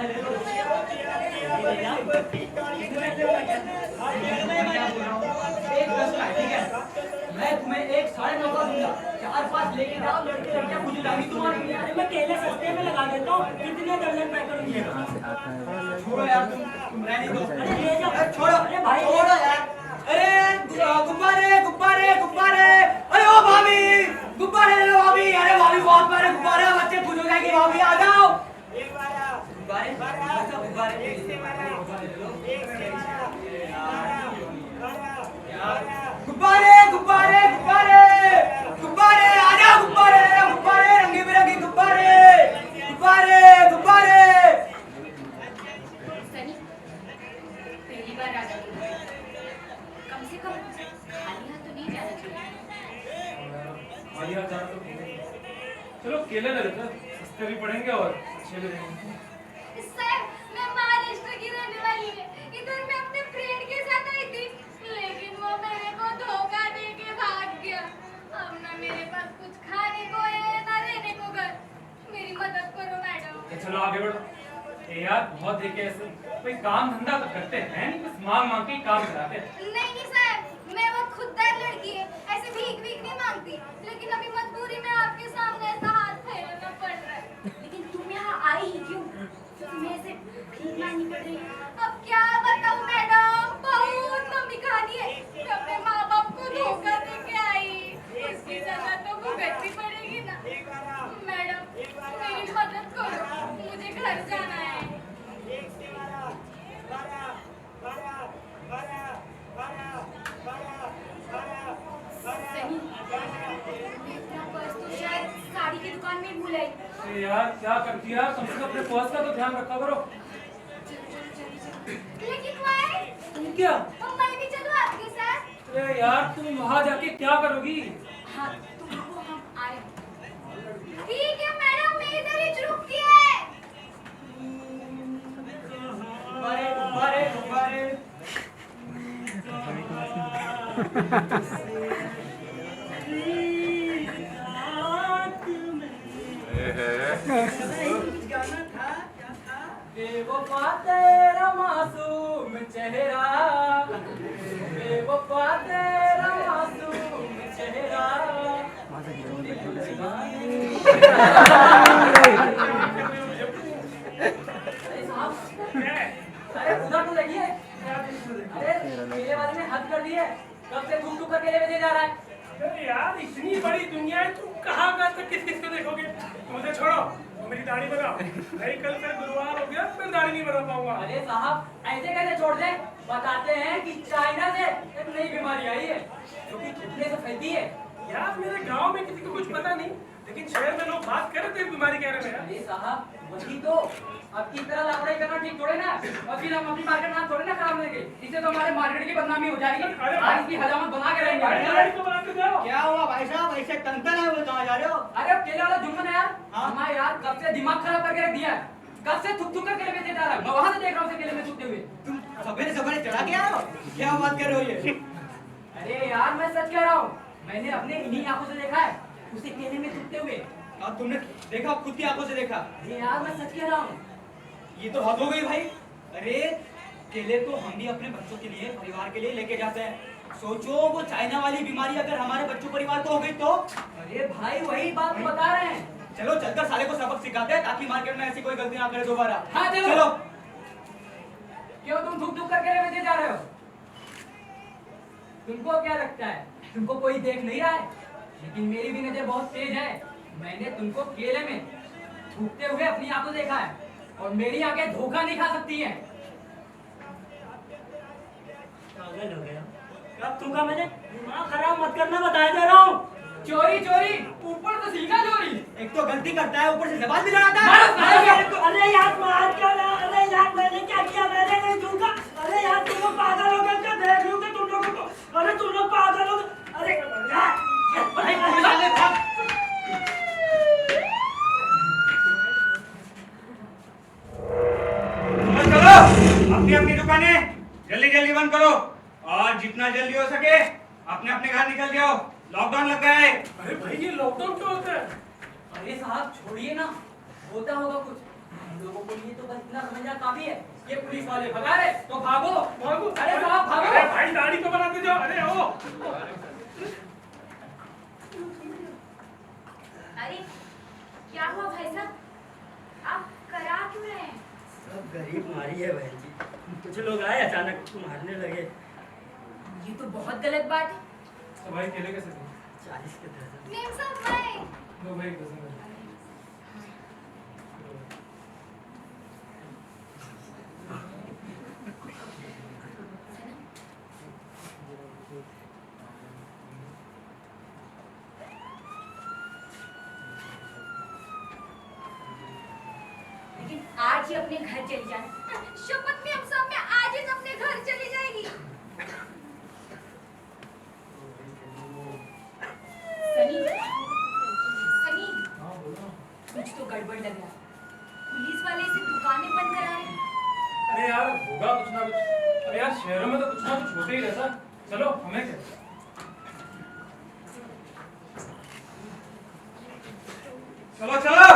मैं तुम्हें 1.5 मौका दूंगा, 4-5 लेके जाओ, लड़के लड़कियां पूछ जाएंगी तुम्हारी। अरे मैं केले सस्ते में लगा देता हूँ, कितने दर्जन पैक करूँगी? छोड़ो यार, तुम रहने दो। अरे ले जाओ, छोड़ो, अरे भाई छोड़ो यार। अरे गुब्बारे गुब्बारे गुब्बारे, अरे ओ भाभी गुब्बारे ले लो भाभी। अरे भाभी बहुत प्यारे गुब्बारे, बच्चे खुश हो जाएंगे। भाभी आ जाओ। गुब्बारे गुब्बारे गुब्बारे गुब्बारे गुब्बारे गुब्बारे आ जाओ। गुब्बारे गुब्बारे रंगी बिरंगी गुब्बारे गुब्बारे गुब्बारे। सनी, पहली बार आ गई, कम से कम खाली हाथ तो नहीं जाना चाहिए। चलो केले ले लेते हैं, सस्ते भी पड़ेंगे और अच्छे भी रहेंगे। सर, मैं महाराष्ट्र की रहने वाली है। इधर मैं अपने फ्रेंड के साथ आई थी, लेकिन वो मेरे को धोखा दे के भाग गया। अब ना मेरे पास कुछ खाने को है, ना रहने को घर। मेरी मदद करो मैडम। चलो आगे बढ़ो। ए यार बहुत देखे ऐसे, कोई काम धंधा तो करते हैं नहीं, बस मांग मांग के ही काम कराते हैं। नहीं सर, मैं वो खुददार लड़की है, ऐसे भीख भीख नहीं मांगती। लेकिन अभी मजबूरी में आपके सामने ऐसा हाथ फैलाना पड़ रहा है। लेकिन तुम यहाँ आई ही क्यों? तुम्हें ऐसे भीख मांगनी पड़ रही है। अब क्या बताऊँ मैडम, बहुत लंबी कहानी है। मैं अपने माँ बाप को धोखा दे के आई, उसकी सजा तो भुगतनी पड़ेगी ना। मैडम मेरी मदद करो, मुझे घर जाना है। सनी, मैं अपना पर्स तो शायद साड़ी की दुकान में भूल आई। अरे यार क्या करती है, कम से कम अपने पर्स का तो ध्यान रखा करो। लेकिन भाई, तुम क्या? मैं भी चलूं आपके साथ? अरे यार तुम वहाँ जाके क्या करोगी? हाँ, तुमको हम आए। ठीक है मैडम, मैं इधर ही रुकती है। गुब्बारे गुब्बारे गुब्बारे। बेवफा तेरा मासूम चेहरा, बेवफा तेरा मासूम चेहरा। अरे साहब, अरे उधर तो देखिए। अरे केले वाले ने हद कर दी है, कब से घूम कर केले बेचे जा रहा है। अरे यार इतनी बड़ी दुनिया है, तुम कहाँ तक किस किस को देखोगे? मुझे छोड़ो, मेरी दाढ़ी बनाओ। नहीं कल फिर गुरुवार हो गया, फिर दाढ़ी नहीं बना पाऊंगा। अरे साहब ऐसे कैसे छोड़ दें? बताते हैं कि चाइना से एक नई बीमारी आई है जो कि थूकने से फैलती है। यार मेरे गांव में किसी को कुछ पता नहीं, लेकिन शहर में लोग बात कर रहे थे बीमारी के बारे में। अरे साहब वही तो, अब की तरह लापरवाही करना ठीक थोड़े ना, और फिर हम अपनी मार्केट नाम थोड़े ना खराब लेंगे। इससे तो हमारे मार्केट की बदनामी हो जाएगी। आज की हजामत बना के रहेंगे। क्या हुआ भाई साहब, ऐसे टंटन है वो, कहाँ जा रहे हो? अरे अब केले वाला जुम्मन है यार, हमारे यार कब से दिमाग खराब करके रख दिया है। कब से थुक थुक कर केले बेचे जा रहा है, मैं वहां से देख रहा हूँ केले में थूकते हुए। तुम सवेरे सवेरे चढ़ा के आए हो, क्या बात कर रहे हो ये? अरे यार मैं सच कह रहा हूँ, मैंने अपने इन्हीं आंखों से देखा है उसे केले में थूकते हुए। अब तुमने देखा, खुद की आंखों से देखा? अरे यार मैं सच कह रहा हूँ। ये तो हद हो गई भाई। अरे केले तो हम भी अपने बच्चों के लिए, परिवार के लिए लेके जाते हैं। सोचो वो चाइना वाली बीमारी अगर हमारे बच्चों परिवार को हो गई तो? अरे भाई वही बात बता रहे हैं। चलो चलकर साले को सबक सिखाते हैं ताकि मार्केट में ऐसी कोई गलती ना करे दोबारा। हाँ चलो। क्यों तुम थूक थूक कर केले बेचे जा रहे हो? तुमको क्या लगता है तुमको कोई देख नहीं रहा है? लेकिन मेरी भी नजर बहुत तेज है। मैंने तुमको केले में थूकते हुए अपनी आंखों देखा है, और मेरी आंखें धोखा नहीं खा सकती हैं। पागल हो गया। कब थूका मैंने? दिमाग खराब मत करना, बताया दे रहा हूँ। चोरी चोरी, ऊपर से सीखा चोरी। एक तो गलती करता है, ऊपर से जबान भी लड़ाता है। अरे यार मार क्यों ना? अरे यार मैंने क्या किया? मैंने नहीं थूका। अरे यार तुम लोग पागल हो गए क्या? देख लूं कि तुम लोगों को। अरे तुम लोग पागल हो गए। अरे यार अपनी अपनी दुकानें जल्दी जल्दी बंद करो, और जितना जल्दी हो सके अपने अपने घर निकल जाओ। लॉकडाउन लग गया है। अरे भाई ये लॉकडाउन क्यों होता है? अरे साहब छोड़िए ना, होता होगा कुछ। हम लोगों के लिए तो बस इतना समझ काफी है। ये पुलिस वाले भगा रहे तो भागो भागो। अरे साहब भागो। अरे भाई दाढ़ी तो बनाते जाओ। अरे ओ अरे क्या हुआ भाई साहब, आप करा क्यों रहे हैं? सब गरीब मारी है बहन जी, कुछ लोग आए अचानक मारने लगे। ये तो बहुत गलत बात है। तो भाई केले कैसे थे? 40 के दर्जन। मेम साहब मैं दो भाई एक डजन। लेकिन आज ही अपने घर चली जाना। शपथ में हम सब में आज ही अपने घर चली जाएगी। सनी, सनी, कुछ तो गड़बड़ लग रहा है। पुलिस वाले इसे दुकानें बंद करा रहे हैं। अरे यार होगा कुछ ना कुछ। अरे यार शहरों में तो कुछ ना कुछ होते ही रहता। चलो हमें क्या। चलो चलो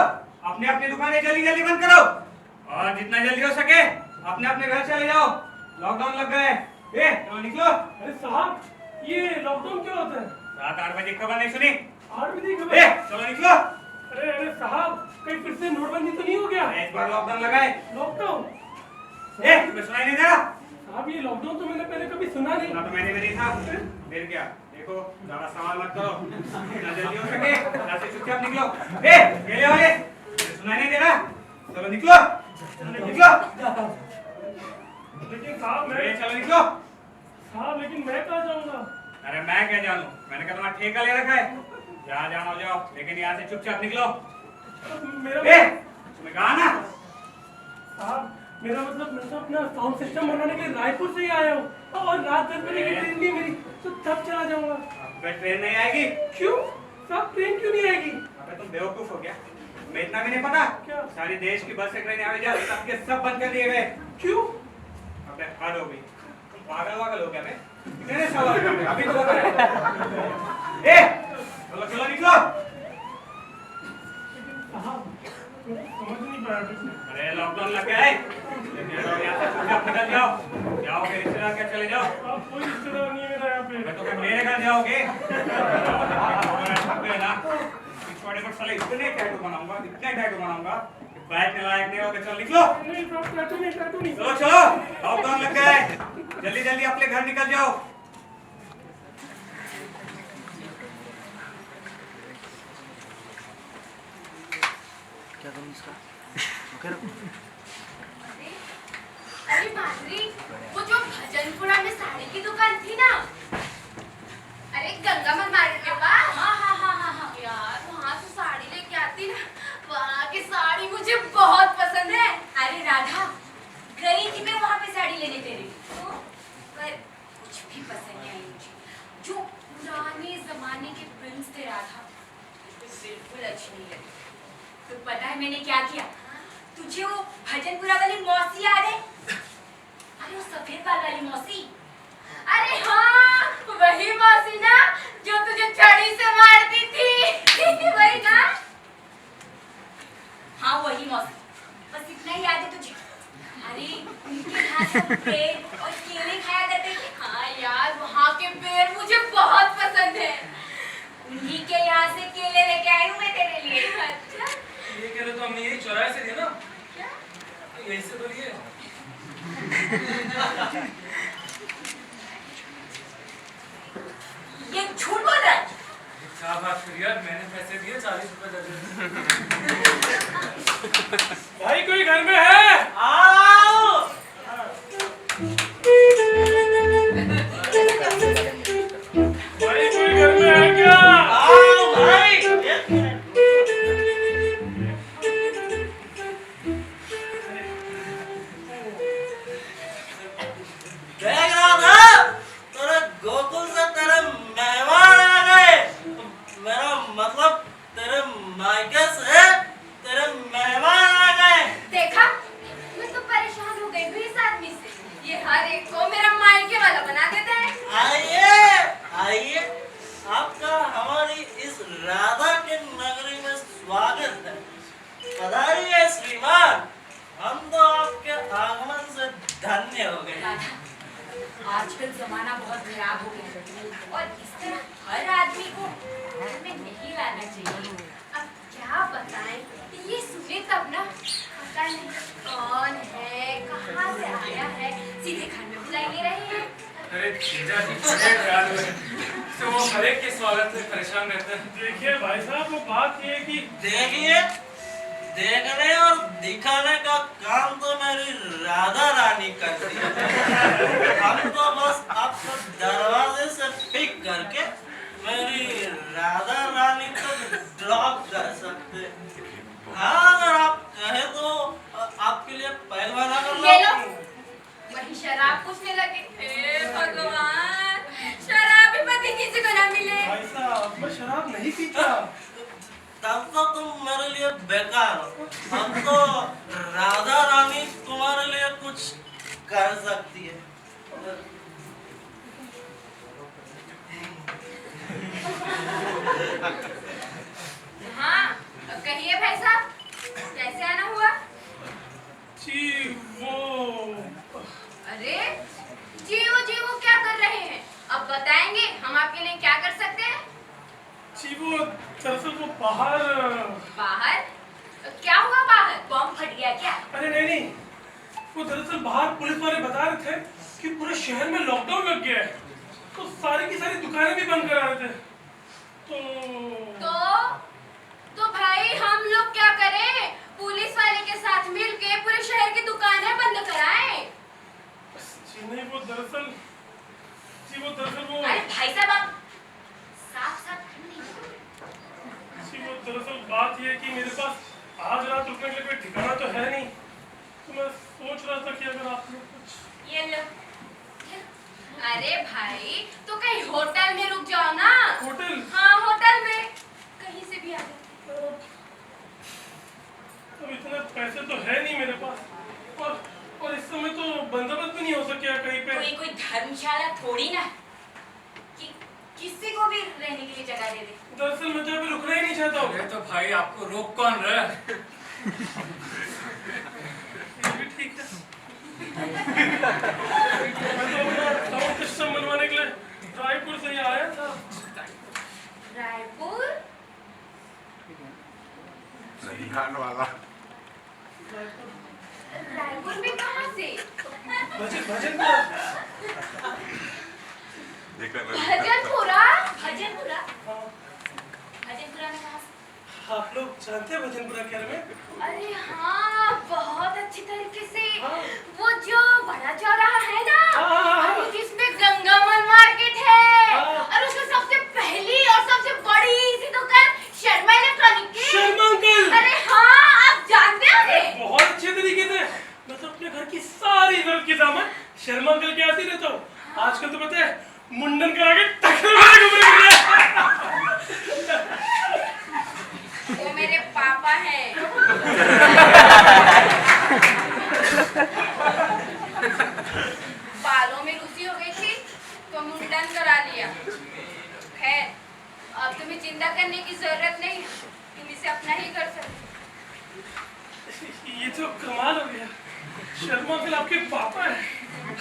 अपने अपनी दुकानें जल्दी जल्दी बंद करो और जितना जल्दी हो सके अपने अपने घर चले जाओ। लॉकडाउन लग गए। चलो निकलो। अरे साहब ये लॉकडाउन क्या होता है? रात 8 बजे खबर नहीं सुनी? 8 बजे खबर। चलो निकलो। अरे अरे साहब कहीं फिर से नोटबंदी तो नहीं हो गया? इस बार लॉकडाउन लगाए। लॉकडाउन? तुम्हें सुनाई नहीं दे रहा? साहब ये लॉकडाउन तो मैंने पहले कभी सुना नहीं। ना तो मैंने भी नहीं था। फिर क्या? देखो ज्यादा सवाल मत करो। जितना जल्दी हो सके यहाँ से चुपचाप निकलो। केले वाले सुनाई नहीं दे रहा? चलो निकलो निकलो। लेकिन साहब मैं चलो निकलो। साहब लेकिन मैं कहाँ जाऊँगा? अरे मैं क्या जानूं? मैंने कहा तुम्हारा ठेका ले रखा है। जहाँ जाना हो जाओ लेकिन यहाँ से चुपचाप निकलो। मेरा तुम्हें कहा ना? साहब मेरा मतलब मैं तो अपना साउंड सिस्टम बनाने के लिए रायपुर से ही आया हूँ और रात 10 बजे की ट्रेन भी मेरी, तो तब चला जाऊंगा। अब ट्रेन नहीं आएगी। क्यों साहब ट्रेन क्यों नहीं आएगी? अबे तुम बेवकूफ हो क्या? तुम्हें इतना भी नहीं पता? क्या? सारी देश की बस से ट्रेन आवे जा सबके सब बंद कर दिए गए। क्यों? अबे हद हो गई। तुम पागल वागल हो क्या? मैं कितने सवाल कर रहे? अभी तो बताया। चलो चलो निकलो। साहब समझ नहीं पाया कुछ। अरे लॉकडाउन लग गया है। यहाँ से चुपचाप निकल जाओ। जाओ मेरे रिश्तेदार के चले जाओ। आप कोई रिश्तेदार नहीं है मेरा यहाँ पे। मैं तो फिर मेरे घर जाओगे। ना छोटे पर साले इतने टैटू बनाऊंगा कि बैठने लायक नहीं होगे। चल निकलो। नहीं साहब टैटू नहीं। चलो चलो लॉकडाउन लग गया है। जल्दी जल्दी अपने घर निकल जाओ। क्या करूँ इसका? अरे माधुरी, वो जो भजनपुरा में साड़ी की दुकान थी ना, अरे गंगा मार्केट के पास। हाँ यार वहाँ से साड़ी लेके आती ना, वहाँ की साड़ी मुझे बहुत पसंद है। अरे राधा, गई थी मैं वहाँ पे साड़ी लेने तेरे लिए, पर कुछ भी पसंद नहीं आई मुझे। जो पुराने जमाने के प्रिंस थे राधा, बिल्कुल अच्छी नहीं लगी। तो पता है मैंने क्या किया? तुझे वो भजनपुरा वाली मौसी याद है? अरे वो सफेद बाल वाली मौसी। अरे हाँ वही मौसी ना जो तुझे छड़ी से मारती थी। वही ना? हाँ वही मौसी। बस इतना ही याद है तुझे? अरे उनके हाथ से पेड़ और केले खाया करते थे। हाँ यार वहाँ के पेड़ मुझे बहुत पसंद है। उन्हीं के यहाँ से केले लेके आई हूँ मैं तेरे लिए। अच्छा ये केले तो हमने यही चौराहे से दिए ना? क्या? यही से तो लिए। ये झूठ बोल रहा है। क्या बात करी यार, मैंने पैसे दिए 40 रुपए दर्जन। भाई कोई घर में है? आओ। भाई कोई घर में है क्या? आओ भाई। एक मिनट। देख रहा था तेरे गोकुल से तेरे मेहमान आ गए। मेरा मतलब तेरे मायके से तेरे मेहमान आ गए। देखा मैं तो धन्य हो गए। राधा, आजकल जमाना बहुत खराब हो गया है और इस तरह हर आदमी को घर में नहीं लाना चाहिए। अब क्या बताएं, ये सुने तब ना, पता नहीं कौन है, कहाँ से आया है, सीधे घर में बुला ले रहे हैं। अरे जीजा जी बड़े दयालु हैं, तो वो हर एक के स्वागत में परेशान रहते हैं। देखिए भाई साहब, वो बात ये है कि देखिए, देखने और दिखाने का काम तो मेरी राधा रानी करती है। हम तो बस आपको दरवाजे से पिक करके मेरी राधा रानी को ड्रॉप कर सकते हैं। हाँ, अगर आप कहें तो आपके लिए पहलवाना कर ये लो, लो। वही शराब पूछने लगे। हे भगवान, शराब ही पति किसी को ना मिले। भाई साहब मैं शराब नहीं पीता। तब तो तुम मेरे लिए बेकार हो। अब तो राधा रानी तुम्हारे लिए कुछ कर सकती है। हाँ, अब कहिए भाई साहब, कैसे आना हुआ? जी वो अरे जीवो क्या कर रहे हैं? अब बताएंगे हम आपके लिए क्या कर सकते हैं? जी वो दरअसल वो बाहर। बाहर? क्या हुआ बाहर? बम फट गया क्या? अरे नहीं, वो दरअसल बाहर पुलिस वाले बता रहे थे कि पूरे शहर में लॉकडाउन लग गया है, तो सारी की सारी दुकानें भी बंद करा रहे थे। तो भाई हम लोग क्या करें? पुलिस वाले के साथ मिलके पूरे शहर की दुकानें बंद कराएं। जी नहीं, वो दरअसल वो अरे भाई साहब, आप साफ जी वो दरअसल बात ये है कि मेरे पास आज रात रुकने के लिए कोई ठिकाना तो है नहीं, तो मैं सोच रहा था कि अगर आप लोग कुछ। ये लो। अरे भाई, तो कहीं होटल में रुक जाओ ना। होटल? हाँ, होटल में कहीं से भी आ जाओ। अब इतने पैसे तो है नहीं मेरे पास, और इस समय तो बंदोबस्त भी नहीं हो सके कहीं पे। कोई धर्मशाला थोड़ी ना कि किसी को भी रहने के लिए जगह दे दे। दरअसल मैं तो अभी रुकना ही नहीं चाहता हूँ। अरे तो भाई आपको रोक कौन रहा है? ये भी ठीक है। मैं तो अपना साउंड सिस्टम बनवाने के लिए रायपुर से ही आया था। रायपुर? रायपुर में कहाँ से? भजनपुरा। भजनपुरा? भजनपुरा में कहाँ से? आप लोग जानते हैं भजनपुरा के बारे में? अरे हाँ, बहुत अच्छी तरीके से। हाँ। वो जो बड़ा चौराहा है ना, हाँ। अरे जिसमें गंगामन मार्केट है, हाँ। और उसमें सबसे पहली और सबसे बड़ी सी दुकान शर्मा इलेक्ट्रॉनिक की। शर्मा अंकल। अरे हाँ, आप जानते हो ये? बहुत अच्छे तरीके से मैं तो अपने घर की सारी जरूरत की सामान शर्मा अंकल के आते ही रहता हूँ। आजकल तो पता है मुंडन करा के टक्कर मारे घूम रहे हैं। वो मेरे पापा हैं। बालों में रुसी हो गई थी तो मुंडन करा लिया। खैर, अब तुम्हें चिंता करने की जरूरत नहीं, तुम इसे अपना ही कर सकते। ये तो कमाल हो गया। शर्मा अंकल आपके पापा हैं,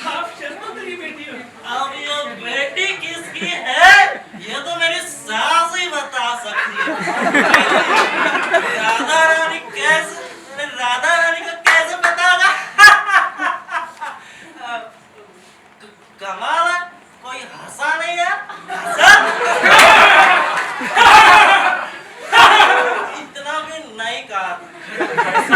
आप शर्मा अंकल की बेटी हो। अब ये बेटी किसकी है ये तो मेरी सास ही बता सकती है। राधा रानी का कैसे बतागा? कमाल है, कोई हंसा नहीं है। इतना भी नहीं कहा।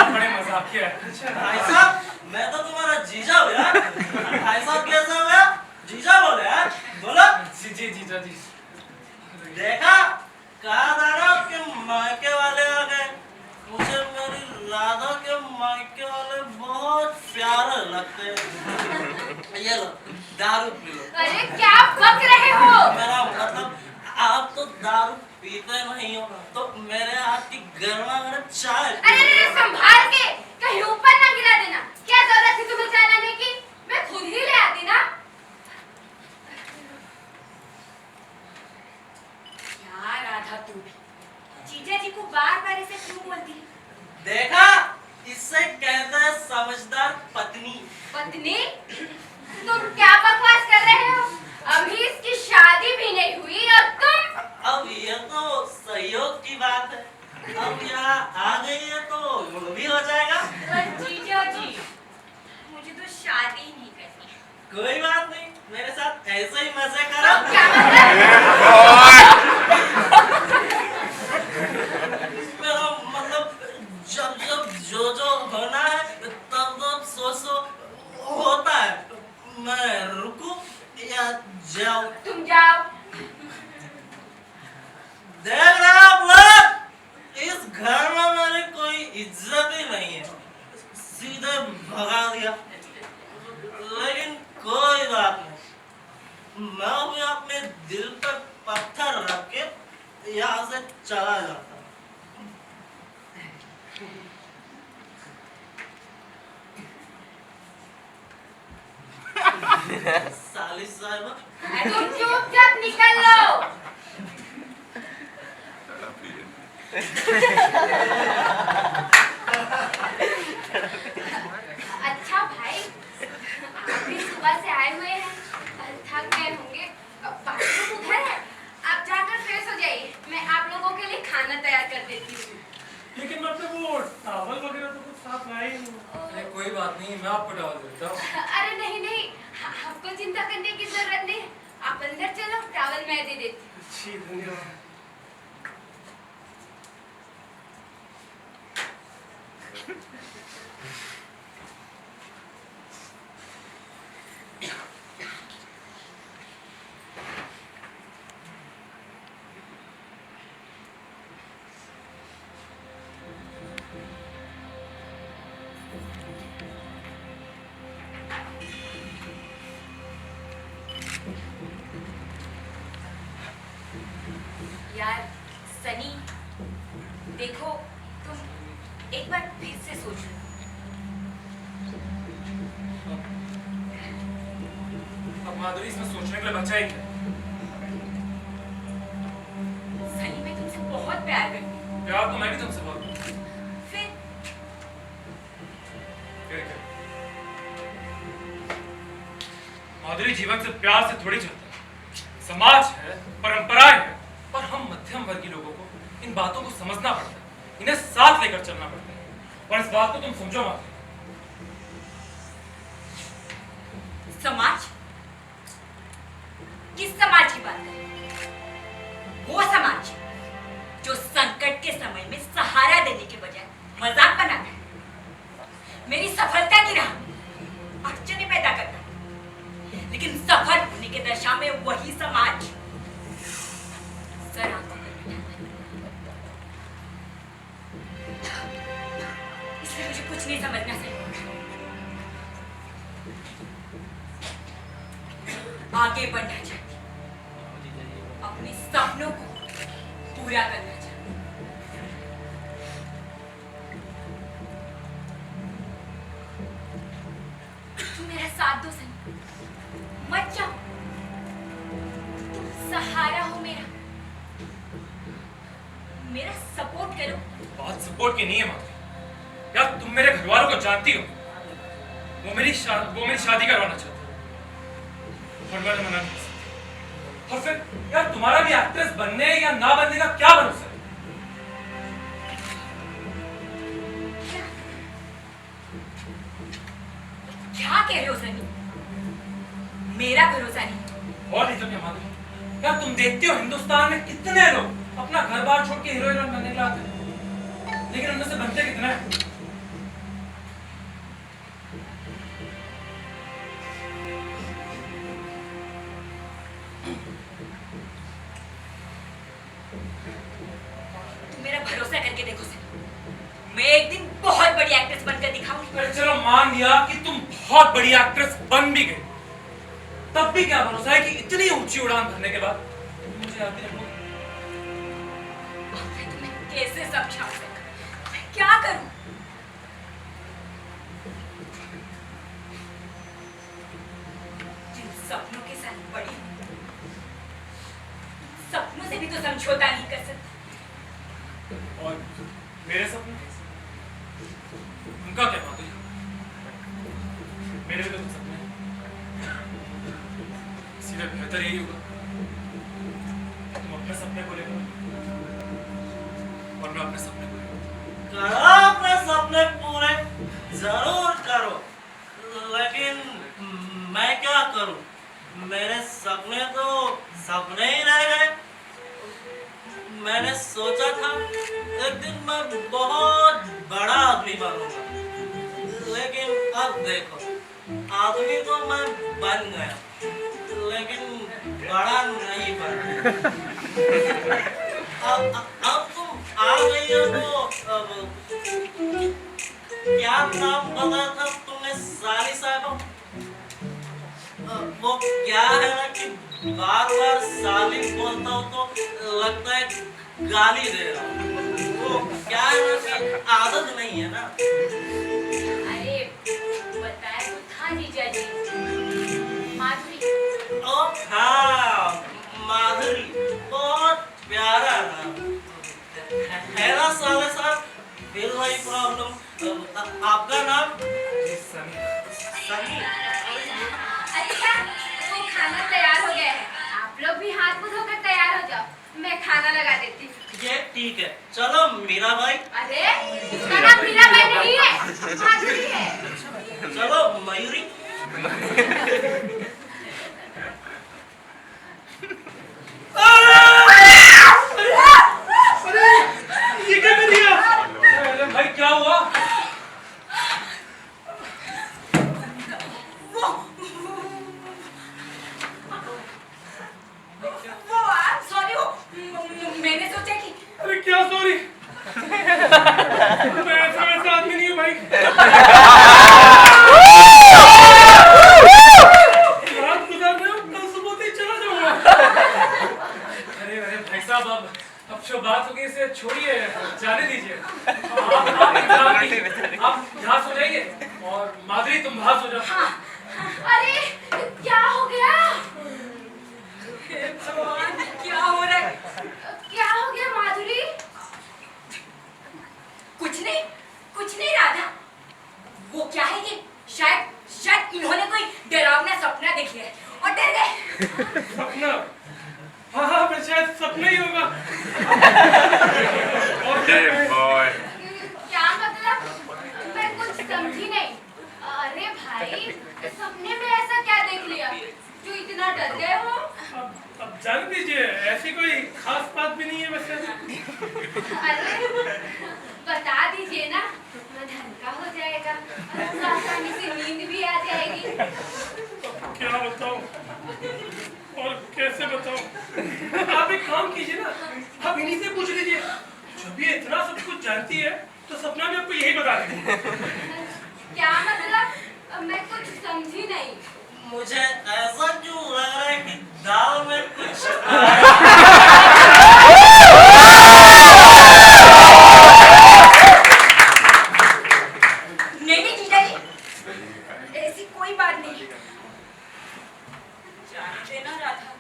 बड़े मजाकिया है। भाई साहब, मैं तो तुम्हारा जीजा हूँ यार। भाई साहब कैसा हुआ? जीजा बोले यार, बोलो। जी जीजा जी। देखा, कहा था ना कि मायके वाले आ गए। मुझे मेरी राधा के मायके वाले बहुत प्यारे लगते हैं। ये लो, दारू पी लो। अरे क्या बक रहे हो? मेरा मतलब, आप तो दारू पीते नहीं हो, तो मेरे हाथ की गर्मा गर्म चाय। अरे संभाल के, कहीं ऊपर ना गिरा देना। क्या जरूरत थी तुम्हें चाय लाने की? मैं खुद ही ले आती ना। क्या राधा, तू भी जीजा जी को बार बार ऐसे क्यों बोलती है? देखा, इससे कहते हैं समझदार पत्नी। पत्नी? कोई बात नहीं, मेरे साथ ऐसे ही मजे करो। क्या मेरा मतलब जब जब जो होना है तब तब सो होता है। मैं रुकूं या जाऊं? तुम जाओ। देख रहे हो आप लोग, इस घर में मेरी कोई इज्जत ही नहीं है, सीधे भगा दिया। लेकिन कोई बात नहीं, मैं भी अपने दिल पर पत्थर रख के यहाँ से चला जाता हूँ। साली साहिबा, तुम चुपचाप निकल लो। अच्छा भाई, आप भी सुबह से आए हुए हैं, थक गए होंगे। बाथरूम उधर है, आप जाकर फ्रेश हो जाइए। मैं आप लोगों के लिए खाना तैयार कर देती हूँ। लेकिन मैं अपने वो टॉवल वगैरह तो कुछ साथ लाई नहीं हूँ। अरे कोई बात नहीं, मैं आपको टॉवल देता हूँ। अरे नहीं नहीं, आपको चिंता करने की जरूरत नहीं। आप अंदर चलो, टॉवल मैं दे देती हूँ। जी धन्यवाद। यार सनी, देखो तुम एक बार फिर से सोच लो। अब माधुरी, इसमें सोचने के लिए बचा ही क्या? सनी, मैं तुमसे बहुत प्यार करती हूँ। प्यार तो मैं भी तुमसे बहुत करता हूँ। फिर फिर क्या? माधुरी, जीवन से प्यार से थोड़ी चलता है। समाज है, परंपराएं है, और हम मध्यम वर्गीय लोगों को इन बातों को समझना पड़ता है, इन्हें साथ लेकर चलना पड़ता है। और इस बात को तुम समझो माधुरी। समाज? किस समाज की बात है? वो समाज जो संकट के समय में सहारा देने के बजाय मजाक बनाता है, मेरी सफलता की राह अड़चनें पैदा करता है। लेकिन सफल होने के दशा में वही समाज सर आंखों पर बिठाता है। इसलिए मुझे कुछ नहीं समझना चाहिए। आगे बढ़ना चाहती, अपने सपनों को पूरा करना चाहती। तुम मेरा साथ दो सनी, मत जाओ। तुम सहारा हो मेरा, मेरा सपोर्ट करो। बात सपोर्ट की नहीं है माधुरी। यार, तुम मेरे घर वालों को जानती हो, वो मेरी शादी करवाना चाहते हैं, और मैंने मना नहीं कर सकती। और फिर यार, तुम्हारा भी एक्ट्रेस बनने या ना बनने का क्या भरोसा है? क्या कह रहे हो सनी? मेरा भरोसा नहीं। और नहीं तो क्या माधुरी? यार, तुम देखते हो हिंदुस्तान में कितने लोग अपना घर बार छोड़ के हीरो हीरोइन बनने के लिए आते हैं, लेकिन उनमें से बनते कितने हैं? तुम मेरा भरोसा करके देखो सनी, मैं एक दिन बहुत बड़ी एक्ट्रेस बनकर दिखाऊंगी। अरे चलो, मान लिया कि तुम बहुत बड़ी एक्ट्रेस बन भी गई, तब भी क्या भरोसा है कि इतनी ऊंची उड़ान भरने के बाद मुझे याद नहीं रखोगे? मैं तुम्हें कैसे समझाऊं सनी? मैं क्या करूं? जिन सपनों के साथ बड़ी हूं, सपनों से भी तो समझौता नहीं कर सकती। और मेरे सपने, उनका क्या माधुरी? मेरे भी तो कुछ सपने हैं। इसलिए बेहतर यही होगा तुम अपने सपने को लेकर और मैं अपने सपने को लेकर। करो अपने सपने पूरे, जरूर करो, लेकिन मैं क्या करूं? मेरे सपने तो सपने ही रह गए। मैंने सोचा था एक दिन मैं बहुत बड़ा आदमी बनूंगा, लेकिन अब देखो, आदमी तो मैं बन गया, लेकिन बड़ा नहीं बना। अब तुम आ गई हो तो क्या नाम बताया था तुमने साली साहब? वो क्या है ना कि बार बार साली बोलता हूँ तो लगता है गाली दे रहा हूँ। वो क्या है ना कि आदत नहीं है ना। अरे बताया तो था जीजा जी, माधुरी। ओ हाँ, माधुरी, बहुत प्यारा नाम है ना साले साहब। फिर वही प्रॉब्लम, आपका नाम? सनी। अरे क्या, वो खाना तैयार हो गया है, आप लोग भी हाथ मुंह धोकर तैयार हो जाओ, मैं खाना लगा देती हूँ। ये ठीक है, चलो मीरा भाई। अरे इसका नाम मीरा भाई नहीं है, माधुरी है। चलो मयूरी। ये क्या कर दिया? अरे भाई क्या हुआ? वो आप सॉरी हो, मैंने सोचा कि अरे क्या सॉरी? मैं ऐसा आदमी नहीं हूँ भाई। रात गुजार रहे हो, कल सुबह ही चला जाऊंगा। अरे अरे भाई साहब, अब जो बात हो गई इसे छोड़िए, जाने दीजिए। आप यहाँ सो जाइए और माधुरी तुम बाहर सो जाओ। अरे क्या हो गया? भगवान क्या हो रहा है? क्या हो गया माधुरी? कुछ नहीं राधा, वो क्या है कि शायद इन्होंने कोई डरावना सपना देख लिया है और डर गए। सपना? हाँ फिर शायद सपना ही होगा। और क्या मतलब? मैं कुछ समझी नहीं। अरे भाई, सपने में ऐसा क्या देख लिया जो इतना डर गए हो? अब जान दीजिए, ऐसी कोई खास बात भी नहीं है वैसे। अरे बता दीजिए ना, मन हल्का हो जाएगा और आसानी से नींद भी आ जाएगी। क्या बताऊं और कैसे बताऊं? आप एक काम कीजिए ना, आप इन्हीं से पूछ लीजिए। जब ये इतना सब कुछ जानती है तो सपना में आपको यही बता देगी। क्या मतलब? मैं कुछ समझी नहीं। मुझे ऐसा क्यों लग रहा है कि दाल में कुछ नहीं जीजा जी, ऐसी कोई बात नहीं। जाने देना राधा,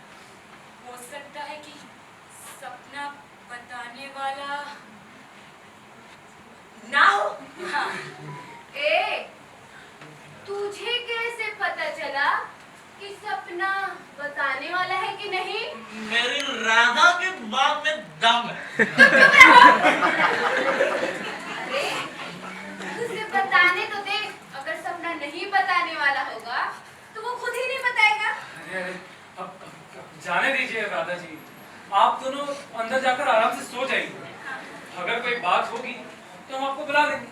हो सकता है कि सपना बताने वाला ना हो। हाँ। ए, तुझे कैसे पता चला कि सपना बताने वाला है कि नहीं? मेरी राधा के बात में दम है। अरे उसे बताने तो दे, अगर सपना नहीं बताने वाला होगा तो वो खुद ही नहीं बताएगा। अरे अब जाने दीजिए राधा जी, आप दोनों अंदर जाकर आराम से सो जाइए। अगर कोई बात होगी तो हम आपको बुला देंगे।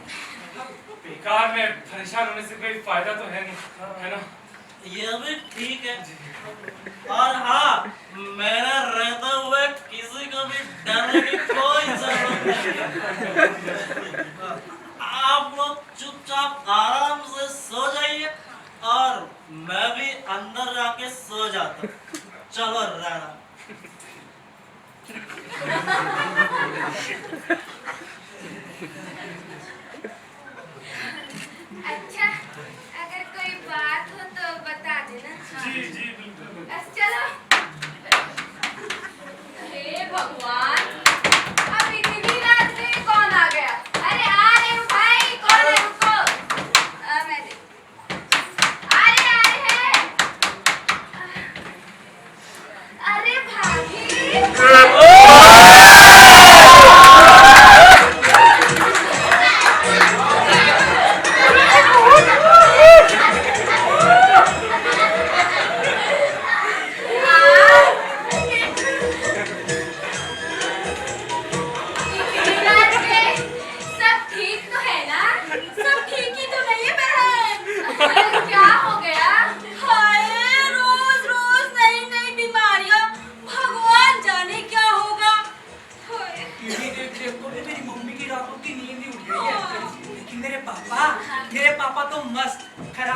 बेकार में परेशान होने से कोई फायदा तो है नहीं, है ना? ये भी ठीक है। और हाँ, मेरा रहते हुए किसी को भी डरने की कोई जरूरत नहीं है। आप लोग चुपचाप आराम से सो जाइए और मैं भी अंदर जाके सो जाता। चलो राणा। अच्छा, अगर कोई बात हो तो बता देना। जी जी बिल्कुल। चलो। हे भगवान, अब इतनी रात में कौन आ गया? अरे आ रहे हूँ भाई, कौन है? रुको। मैं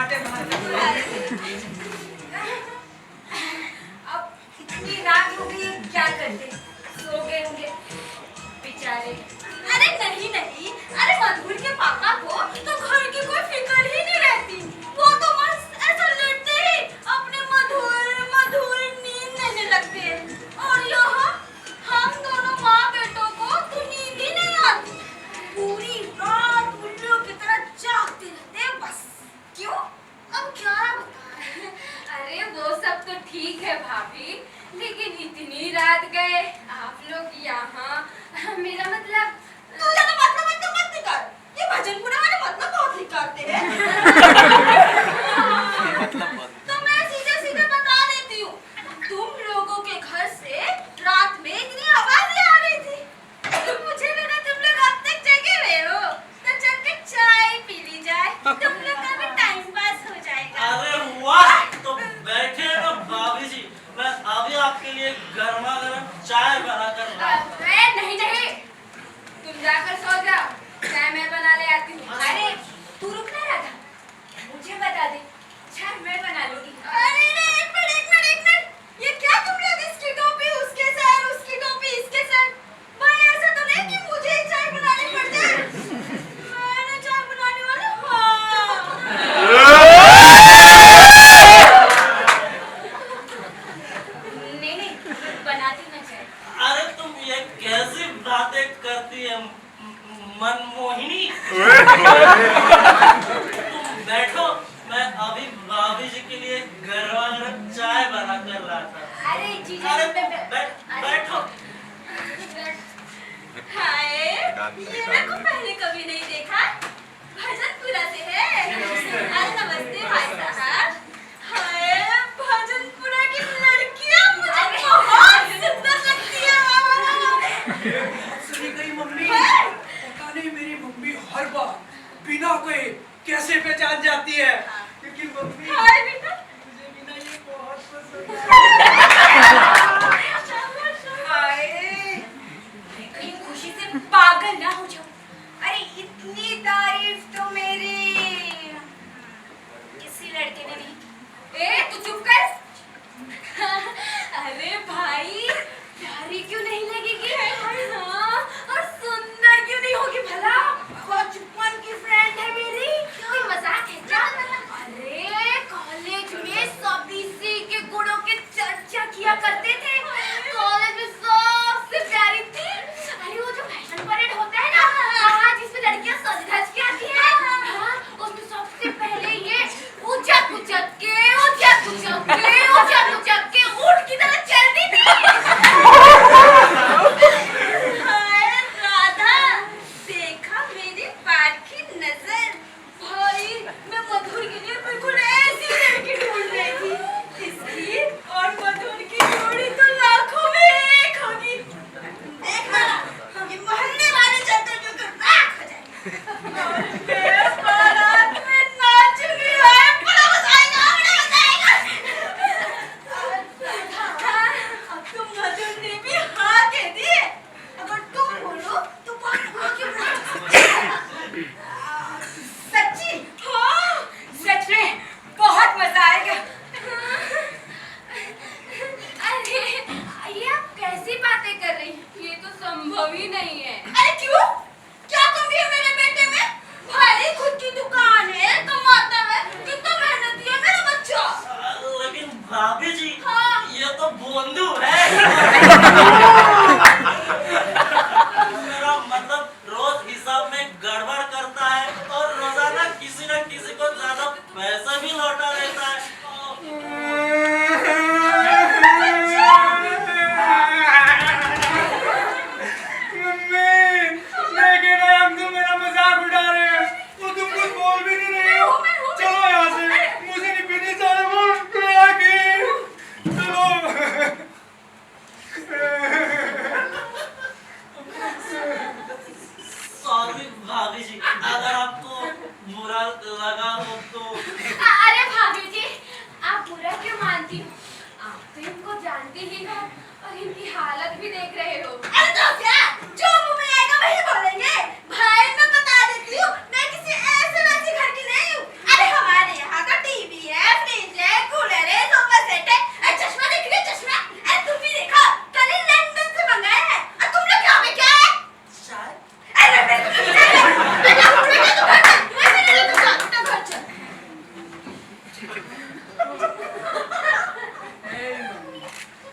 बातें अब इतनी रात हो गई, क्या करते? सो गए होंगे बेचारे। अरे नहीं नहीं, अरे मधुर के पापा को तो घर की कोई फिक्र ही नहीं रहती। वो तो बस ऐसा लेटते ही अपने मधुर मधुर नींद लेने लगते हैं। और यहाँ हम दोनों माँ बेटों को तो नींद ही नहीं आती। पूरी रात उल्लू की तरह जागते रहते हैं बस। क्यों? अब क्या बताएं? अरे वो सब तो ठीक है भाभी, लेकिन इतनी रात गए आप लोग यहाँ, मेरा मतलब तू ज्यादा मतलब तो मत निकाल। ये भजनपुरा वाले मतलब बहुत निकालते हैं। तो मैं सीधे सीधे बता देती हूँ, तुम लोगों के घर से रात में इतनी आवाजें आ रही थी, मुझे लगा तुम लोग अब तक जगे हुए हो, तो चल के चाय पी ली जाए, तुम लोग का भी टाइम पास हो जाएगा। अरे वाह, तो बैठे ना भाभी जी, मैं अभी आपके लिए गर्मा गर्म चाय बना कर ला। अरे नहीं नहीं, तुम जाकर सो जाओ, चाय मैं बना ले आती हूँ। अरे तू रुक ना राधा, मुझे बता दे, चाय मैं बना लूंगी। अरे एक मिनट, ये क्या तुम लोग इसकी टोपी उसके सर, उसकी टोपी इसके सर? भाई ऐसा तो नहीं कि मुझे ही चाय बनानी पड़ जाए। मैंने चाय बनाने वाला, नहीं बनाती मैं चाय। अरे तुम ये कैसी बातें करती है मनमोहिनी। तुम बैठो, मैं अभी भाभी जी के लिए गर्मा गर्म चाय बना कर ला था। अरे जीजा अरे अरे, बैठो। हाय, ये मेरे को पहले कभी नहीं देखा। भजनपुरा से है। अरे नमस्ते भाई साहब। हाय, भजनपुरा की लड़कियां मुझे बहुत सुंदर लगती है। सुनी गई मम्मी, पता नहीं मेरी मम्मी हर बार बिना कहे कैसे पहचान जाती है, लेकिन मम्मी हाय बेटा, मुझे बिना ये बहुत पसंद है। हाय, कहीं खुशी से पागल ना हो जाओ। अरे इतनी तारीफ तो मेरी किसी लड़के ने नहीं। ए तू चुप कर। अरे भाई, प्यारी क्यों नहीं लगेगी? हाँ, और सुंदर क्यों नहीं होगी भला? बचपन की फ्रेंड है मेरी। कोई मजाक है क्या? अरे कॉलेज में सभी सी के गुणों की चर्चा किया करते थे। कॉलेज में सबसे प्यारी थी। अरे वो जो फैशन परेड होता है ना, हाँ, जिसमें लड़कियां सज धज के आती हैं, हाँ, उसमें सबसे पहले ये उचक उचक के ऊंट की तरह चलती थी। हाय राधा, देखा मेरी बात की नजर? भाई, मैं मधुर के लिए बिल्कुल ऐसी लड़की ढूंढ रही थी। इसकी और मधुर की जोड़ी तो लाखों में एक होगी। देखना, ये मोहल्ले वाले चलते जो कर राख हो जाएंगे। और मैं बारात में नाचूंगी। हाय, बड़ा मजा आएगा। अब तुम मधुर ने भी हाँ कह दी। अगर तुम बोलो तो बात आगे बढ़। सच्ची? हाँ, सच में बहुत मजा आएगा। अरे ये आप कैसी बातें कर रही हैं? ये तो संभव ही नहीं है। अरे क्यों? क्या कमी है मेरे बेटे में? भाई खुद की दुकान है, कमाता है, कितना मेहनती है मेरा बच्चा। लेकिन भाभी जी, हाँ। ये तो बोंदू है। मेरा मतलब रोज हिसाब में गड़बड़ करता है और रोजाना किसी न किसी को ज्यादा पैसा भी लौटा देता है। लेकिन हम तो मेरा मजाक उड़ा रहे हैं, वो तुम कुछ बोल भी नहीं रहे हो। चलो यहाँ से, मुझे नहीं पीनी चाय, वो चलो। सॉरी भाभी जी, अगर आपको बुरा लगा हो तो। अरे भाभी जी, आप बुरा क्यों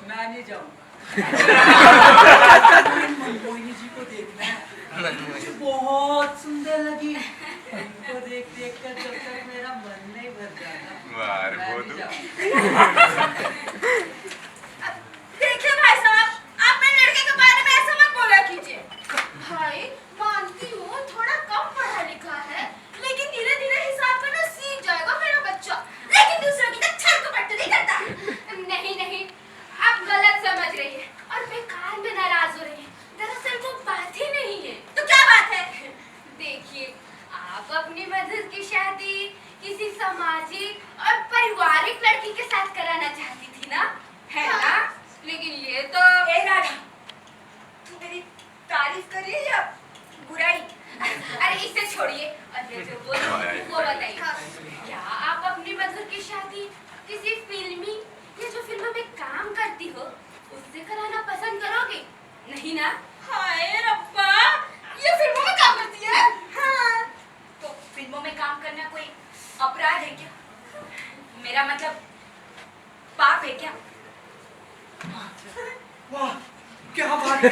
मैं नहीं जाऊंगा। मोहिनी जी को देखना है, मुझे बहुत सुंदर लगी। उनको देख देख कर जब तक मेरा मन नहीं भर जाता, मैं नहीं जाऊंगा। देखिए भाई साहब, आप मेरे लड़के के बारे में ऐसा मत बोला कीजिए। भाई मानती हूँ थोड़ा कम पढ़ा लिखा है, लेकिन धीरे धीरे हिसाब करना सीख जाएगा मेरा बच्चा। लेकिन दूसरों की तरह छल कपट नहीं करता। नहीं नहीं, आप गलत समझ रही है और बेकार में नाराज हो रही है। दरअसल वो बात ही नहीं है। तो क्या बात है? देखिए, आप अपनी मधुर की शादी किसी सामाजिक और पारिवारिक लड़की के साथ कराना चाहती थी ना, है ना? लेकिन ये तो ए राधा, तू मेरी तारीफ कर रही है या बुराई? अरे इसे छोड़िए और ये जो बोल रही है वो बताइए, क्या आप अपनी मधुर की शादी किसी फिल्मी या जो फिल्मों में काम करती हो उससे कराना पसंद करोगे? नहीं ना? हाय रब्बा, ये फिल्मों में काम करती है? हाँ। तो फिल्मों में काम करना कोई अपराध है क्या? मेरा मतलब पाप है क्या? वाह, क्या बात है।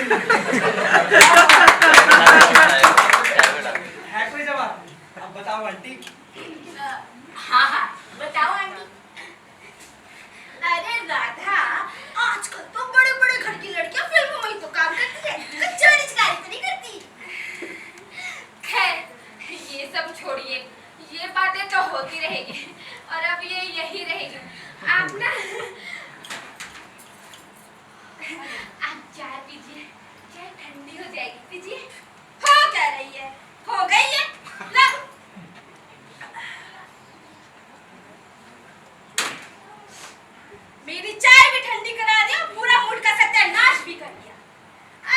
है कोई जवाब? अब बताओ आंटी। हाँ हाँ, बताओ आंटी। अरे राधा, आजकल तो बड़े बड़े घर की लड़कियां फिल्मों में ही तो काम करती है, चोरी चकारी तो नहीं करती। खैर, ये सब छोड़िए, ये बातें तो होती रहेगी और अब ये यही रहेगी। आप ना आप चाय पीजिए, चाय ठंडी हो जाएगी, पीजिए। हो क्या रही है? हो गई है? ला। मेरी चाय भी ठंडी करा दिया, पूरा मूड का सत्यानाश भी कर दिया।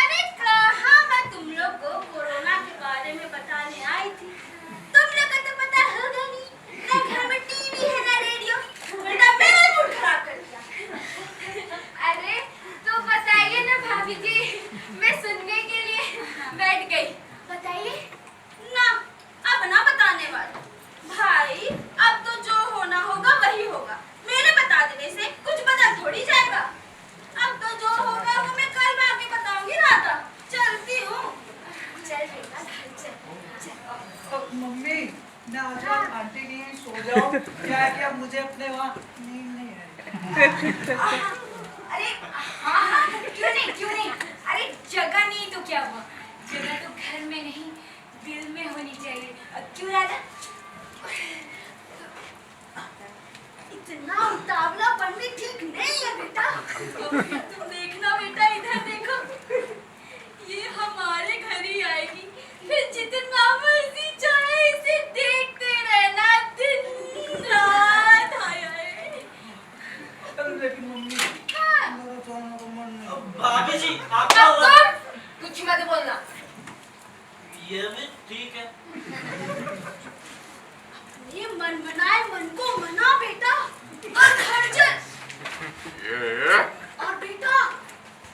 अरे कहाँ मैं तुम लोग को कोरोना के बारे में बताने आई थी। तुम लोग को तो पता होगा नहीं, ना घर में टीवी है ना रेडियो, उल्टा मेरा मूड खराब कर दिया। अरे तो बताइए ना भाभी जी, मैं सुनने के लिए बैठ गई। बताइए ना, अब ना बताने वाले। भाई अब तो जो होना होगा वही होगा, मेरे बता देने से कुछ बदल थोड़ी जाएगा। अब तो जो होगा वो मैं कल में आके बताऊंगी। राधा, चलती हूँ। चल बेटा, घर चल। मम्मी, मैं आज रात आंटी के यहीं सो जाऊं? क्या है कि अब मुझे अपने वहाँ नींद नहीं है। अरे हाँ हाँ, क्यों नहीं क्यों नहीं। अरे जगह नहीं तो क्या हुआ, जगह तो घर में नहीं दिल में होनी चाहिए। क्यों राधा? इतना उतावलापन भी ठीक नहीं है बेटा। तुम देखना बेटा, इधर देखो, ये हमारे घर ही आएगी, फिर जितना मर्जी चाहे इसे देखते रहना दिन रात। हाय हाय। लेकिन मम्मी, मेरा जाने का मन नहीं। भाभी जी, अब आपका कुछ मत बोलना। ये भी ठीक है। ये मन बनाए मन को मना बेटा, और घर चल। और बेटा,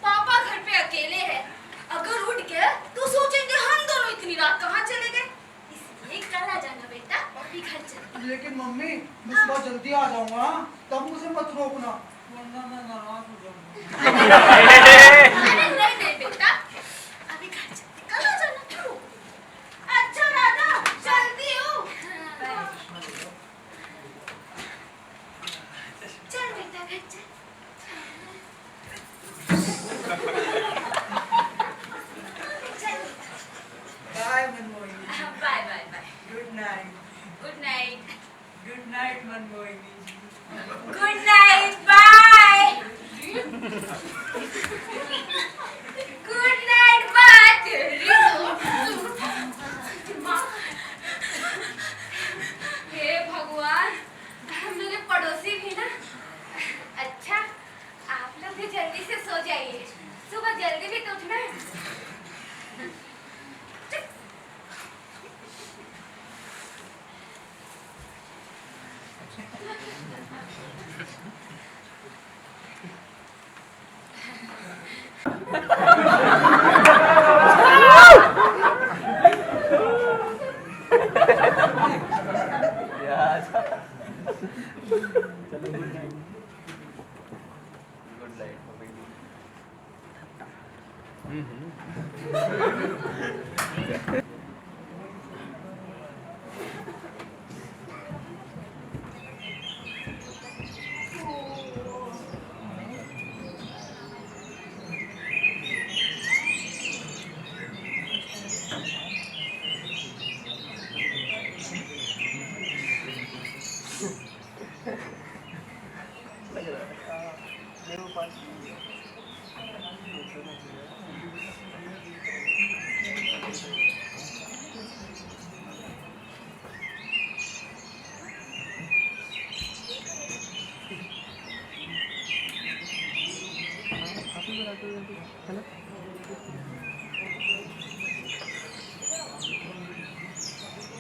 पापा घर पे अकेले हैं, अगर उठ गए तो सोचेंगे हम दोनों इतनी रात कहाँ चले गए। इसलिए कल आ जाना बेटा, अभी घर चल। लेकिन मम्मी, मैं सुबह जल्दी आ जाऊंगा, तब मुझे मत रोकना, वरना मैं नाराज हो जाऊंगा। अरे नहीं नहीं बेटा, अभी घर चल, कल आ जाना। क्यों? अच्छा राधा, चलती हूँ। चल बेटा, घर चल। Bye Manmohini. Bye bye bye. Good night. Good night. Good night Manmohini. Good night, bye. Good night, bye. हे भगवान, हम लोग पड़ोसी भी ना। अच्छा, आप लोग भी जल्दी से सो जाइए, सुबह जल्दी भी तो उठना है।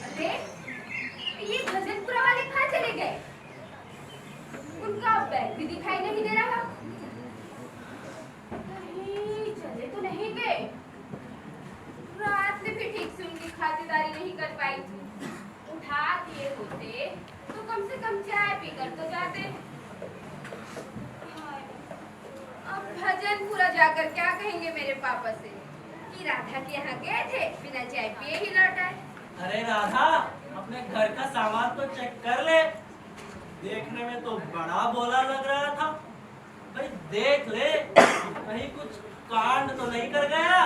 अरे ये भजनपुरा वाले कहाँ चले गए? उनका बैग भी दिखाई नहीं दे रहा। कहीं चले तो नहीं गए? रात में भी ठीक से उनकी खातिरदारी नहीं कर पाई थी। उठा दिए होते तो कम से कम चाय पीकर तो जाते। हाय, अब भजनपुरा जाकर क्या कहेंगे मेरे पापा से कि राधा के यहाँ गए थे, बिना चाय पिए ही लौट आए। अरे राधा, अपने घर का सामान तो चेक कर ले। देखने में तो बड़ा बोला लग रहा था। भाई देख ले, कहीं कुछ कांड तो नहीं कर गया।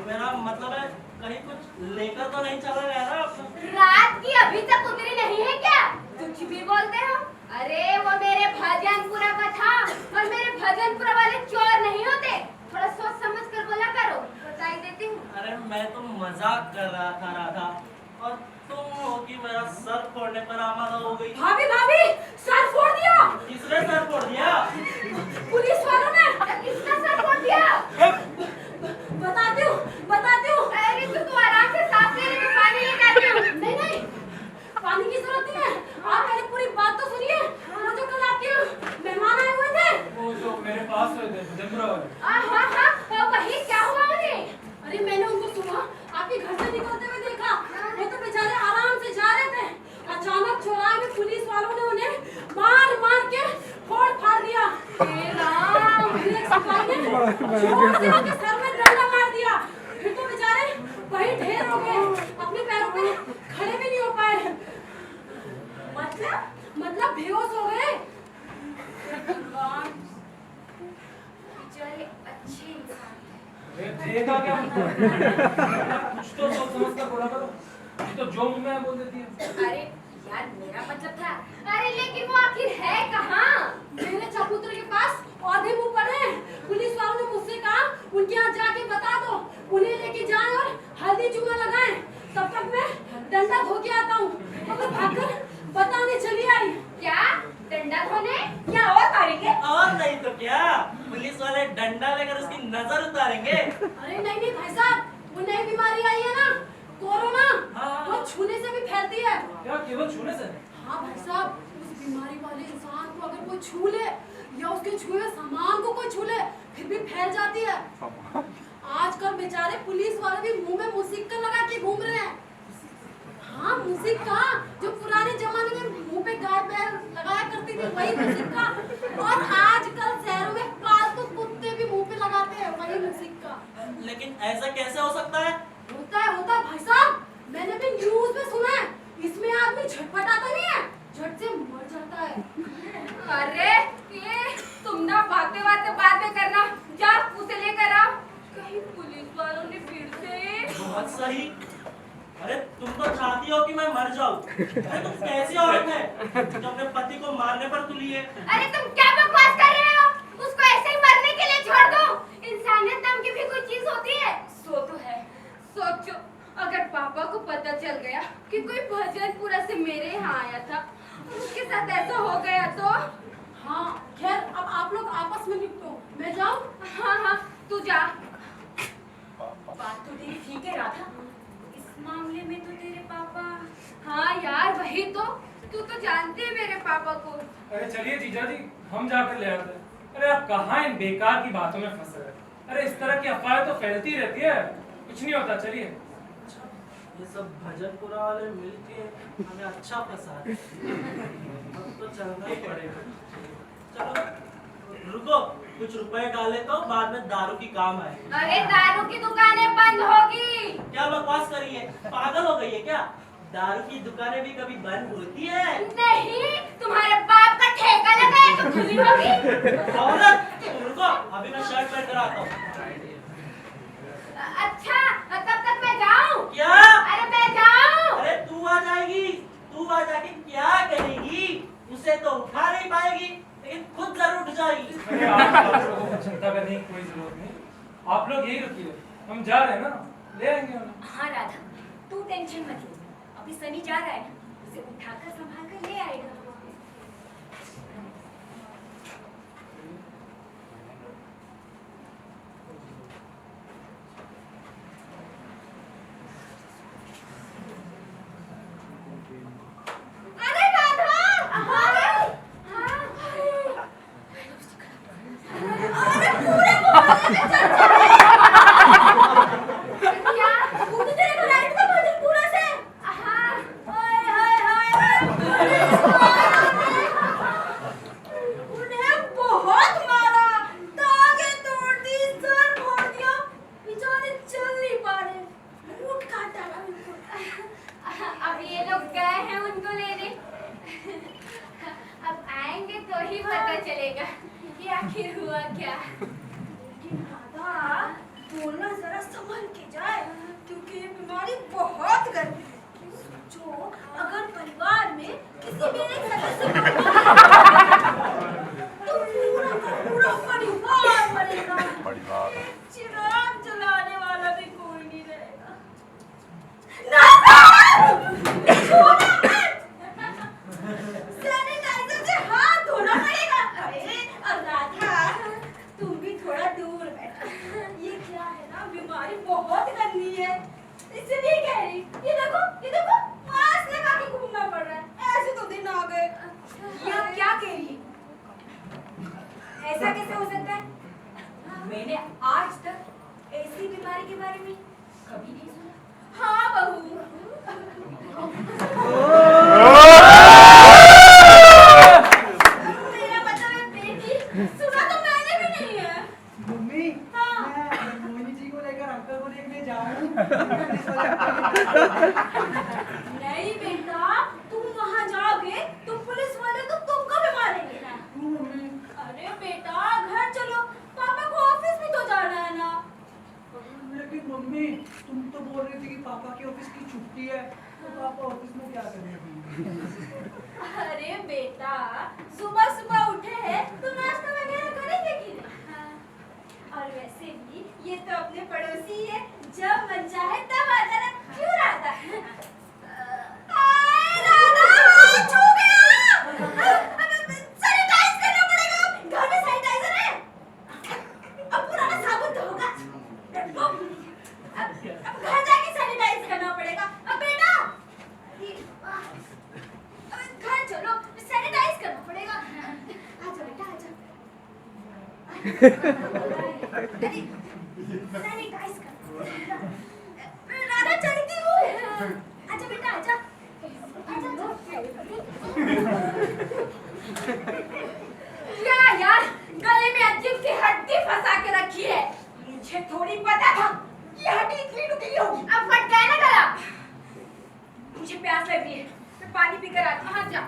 मेरा मतलब है कहीं कुछ लेकर तो नहीं चला गया ना अपना। रात की अभी तक उतरी नहीं है क्या? कुछ भी बोलते हो? अरे वो मेरे भजनपुरा का था और मेरे भजनपुरा वाले चोर नहीं होते। थोड़ा सोच समझ कर बोला करो, बताई देती हूँ। अरे मैं तो मजाक कर रहा था राधा, और तुम हो कि मेरा सर फोड़ने पर आमादा हो गई। भाभी भाभी सर फोड़ दिया। किसने सर फोड़ दिया? पुलिस वालों ने। किसका सर फोड़ दिया? बताती हूँ। अरे तू आराम से सांस ले, मैं पानी लेकर आती हूँ। नहीं नहीं, पानी की जरूरत नहीं है। आप पहले पूरी बात तो सुनिए। वो जो कल आपके मेहमान आए हुए थे, वो जो मेरे पास भजनपुरा वाले। हाँ, वही क्या हुआ उन्हें? अरे मैंने उनको सुबह आपके घर से निकलते हुए देखा। वो तो बेचारे आराम से जा रहे थे। अचानक चौराहे में पुलिस वालों ने उन्हें मार मार के फोड़ फाड़ दिया। हे राम! फिर एक सिपाही ने जोर से उनके सर में डंडा मार दिया। फिर तो बेचारे वहीं ढेर हो गए, अपने पैरों पे खड़े भी नहीं हो पाए। मतलब बेहोश हो गए। भगवान, बेचारे अच्छे इंसान थे। देखा क्या? कुछ तो सोच समझ कर बोला करो। ये तो जो मुंह में है बोल देती है। अरे यार, मेरा मतलब था। अरे लेकिन वो आखिर है कहाँ? मेरे चबूतरे के पास औधे मुंह पड़े हैं। पुलिस वालों ने मुझसे कहा उनके यहाँ जाके बता दो, उन्हें लेके जाएं और हल्दी चूना लगाएं। तब तक मैं डंडा धो के आता हूँ। मगर भागकर बताने चली आई। क्या डंडा धोने? क्या और मारेंगे? और नहीं तो क्या, पुलिस वाले डंडा लेकर उसकी नजर उतारेंगे। अरे नहीं भाई साहब, वो नई बीमारी आई है ना, कोरोना। हाँ। वो छूने से भी फैलती है। क्या केवल छूने से? हाँ भाई साहब, उस बीमारी वाले इंसान को अगर कोई छू ले या उसके छुए हुए सामान को कोई छू ले, फिर भी फैल जाती है। आजकल बेचारे पुलिस वाले भी मुंह में मुसिक्का लगा के घूम रहे हैं। हाँ, मुसिक्का जो पुराने जमाने में मुंह पे गाय बैल लगाया करती थी, वही मुसिक्का। और आजकल शहरों में पालतू कुत्ते भी मुंह पे लगाते हैं वही मुसिक्का। लेकिन ऐसा कैसे हो सकता है? होता है भाई साहब, मैंने भी न्यूज़ में सुना है। इसमें आदमी झटपटाता नहीं है, झट से मर जाता है। अरे ये तुम ना बातें बाद में करना, जा उसे लेकर आओ। कहीं पुलिस वालों ने फिर से। बहुत सही। अरे तुम तो चाहती हो कि मैं मर जाऊं। अरे तुम कैसी औरत है जो अपने पति को मारने पर तुली है? अरे तुम क्या बकवास कर रहे हो? उसको ऐसे ही मरने के लिए छोड़ दो। इंसानियत नाम की भी कोई चीज होती है। सो तो है। सोचो, अगर पापा को पता चल गया कि कोई भजनपुरा से मेरे यहाँ आया था और उसके साथ ऐसा हो गया तो। हाँ खैर, अब आप लोग आपस में निपटो, मैं जाऊँ? हाँ, तू जा। बात तो तेरी ठीक है राधा, इस मामले में तो तेरे पापा। हाँ यार, वही तो। तू तो जानती है मेरे पापा को। अरे चलिए जीजा जी, हम जाकर ले आते हैं। अरे आप कहाँ इन बेकार की बातों में फंस रहे? अरे इस तरह की अफवाहें तो फैलती रहती है, कुछ नहीं होता। चलिए। ये सब भजनपुरा वाले मिलके हमें अच्छा फंसा रहे हैं। अब तो चलना ही पड़ेगा। चलो रुको, कुछ रुपए डाले तो बाद में दारू की काम आए। अरे दारू की दुकानें बंद होगी। क्या बकवास करी है, पागल हो गई है क्या? दारू की दुकानें भी कभी बंद होती है? नहीं, तुम्हारे बाप का ठेका लगा है तो खुली होगी। औरत रुको, अभी मैं शर्ट पहन कर आता हूँ। अच्छा, तब तक मैं जाऊं? क्या? अरे मैं जाऊं? अरे तू आ जाएगी, तू आ जाके क्या करेगी? उसे तो उठा नहीं पाएगी, लेकिन खुद जरूर उठ जाएगी। अरे आप लोगों को चिंता करने की कोई जरूरत नहीं। आप लोग यही रुकिए, हम जा रहे हैं ना, ले आएंगे हम। हाँ राधा, तू टेंशन मत ले। अभी सनी जा रहा है ना, उसे उठाकर संभाल कर ले आएगा। अरे राधा! हाँ, अरे पूरे मोहल्ले में चर्चा है। क्या? वो तो तेरे घर आई थी भजनपुरा से। हाँ, हाय हाय हाय, उन्हें बहुत मारा, टांगे तोड़ दी, सर फोड़ दिया, बेचारे चल नहीं पा रहे, मूड काट डाला उनको। अब ये लोग गए हैं उनको लेने, अब आएंगे तो ही पता चलेगा कि आखिर हुआ क्या। लेकिन राधा, बोलना जरा संभल के जाए, क्योंकि ये बीमारी बहुत गंदी है। सोचो, अगर परिवार में किसी भी एक सदस्य को तो पूरा का पूरा परिवार मरेगा। चिराग जलाने वाला भी कोई नहीं रहेगा। सैनिटाइजर से हाथ धोना पड़ेगा। अरे राधा, तुम भी थोड़ा दूर बैठो। ये क्या है ना, बीमारी बहुत गंदी है, इसलिए कह रही। ये देखो, मास्क लगा के घूमना पड़ रहा है। ऐसे तो दिन आ गए। ये आप क्या कह रही है? ऐसा कैसे हो सकता है? मैंने आज तक ऐसी बीमारी के बारे में कभी नहीं सुना। हाँ बहू, मेरा मतलब है बेटी, सुना तो मैंने भी नहीं है। मम्मी, हाँ। मैं मोहिनी जी को लेकर अंकल को देखने जा रहा हूँ। नहीं बेटा, तुम वहाँ जाओगे तो पुलिस वाले तो तुमको भी मारेंगे। क्यों मम्मी? अरे बेटा, घर चलो, पापा को ऑफिस भी तो जाना है ना। लेकिन मम्मी, तुम तो बोल रही थी कि पापा की ऑफिस की छुट्टी है, तो पापा ऑफिस में क्या करेंगे? अरे बेटा, सुबह सुबह उठे हैं तो नाश्ता वगैरह करेंगे कि नहीं? और वैसे भी ये तो अपने पड़ोसी है, जब मन चाहे तब आ जाना। क्यों राधा? आए राधा, हाथ छू गया। सैनिटाइज करना पड़ेगा। घर में सैनिटाइजर है? अब पुराना साबुन तो होगा। अब घर जाके सैनिटाइज करना पड़ेगा। अब बेटा, अब घर चलो, सैनिटाइज करना पड़ेगा। आजा बेटा, आजा। अरे, सैनिटाइज कर। राधा चलती हूँ। आजा बेटा, आजा। क्या यार, गले में अजीब सी हड्डी फंसा के रखी है। मुझे थोड़ी पता था कि हड्डी इतनी नुकीली होगी। अब फट गया ना गला। मुझे प्यास लग रही है, मैं पानी पीकर आती हूँ। हाँ जा।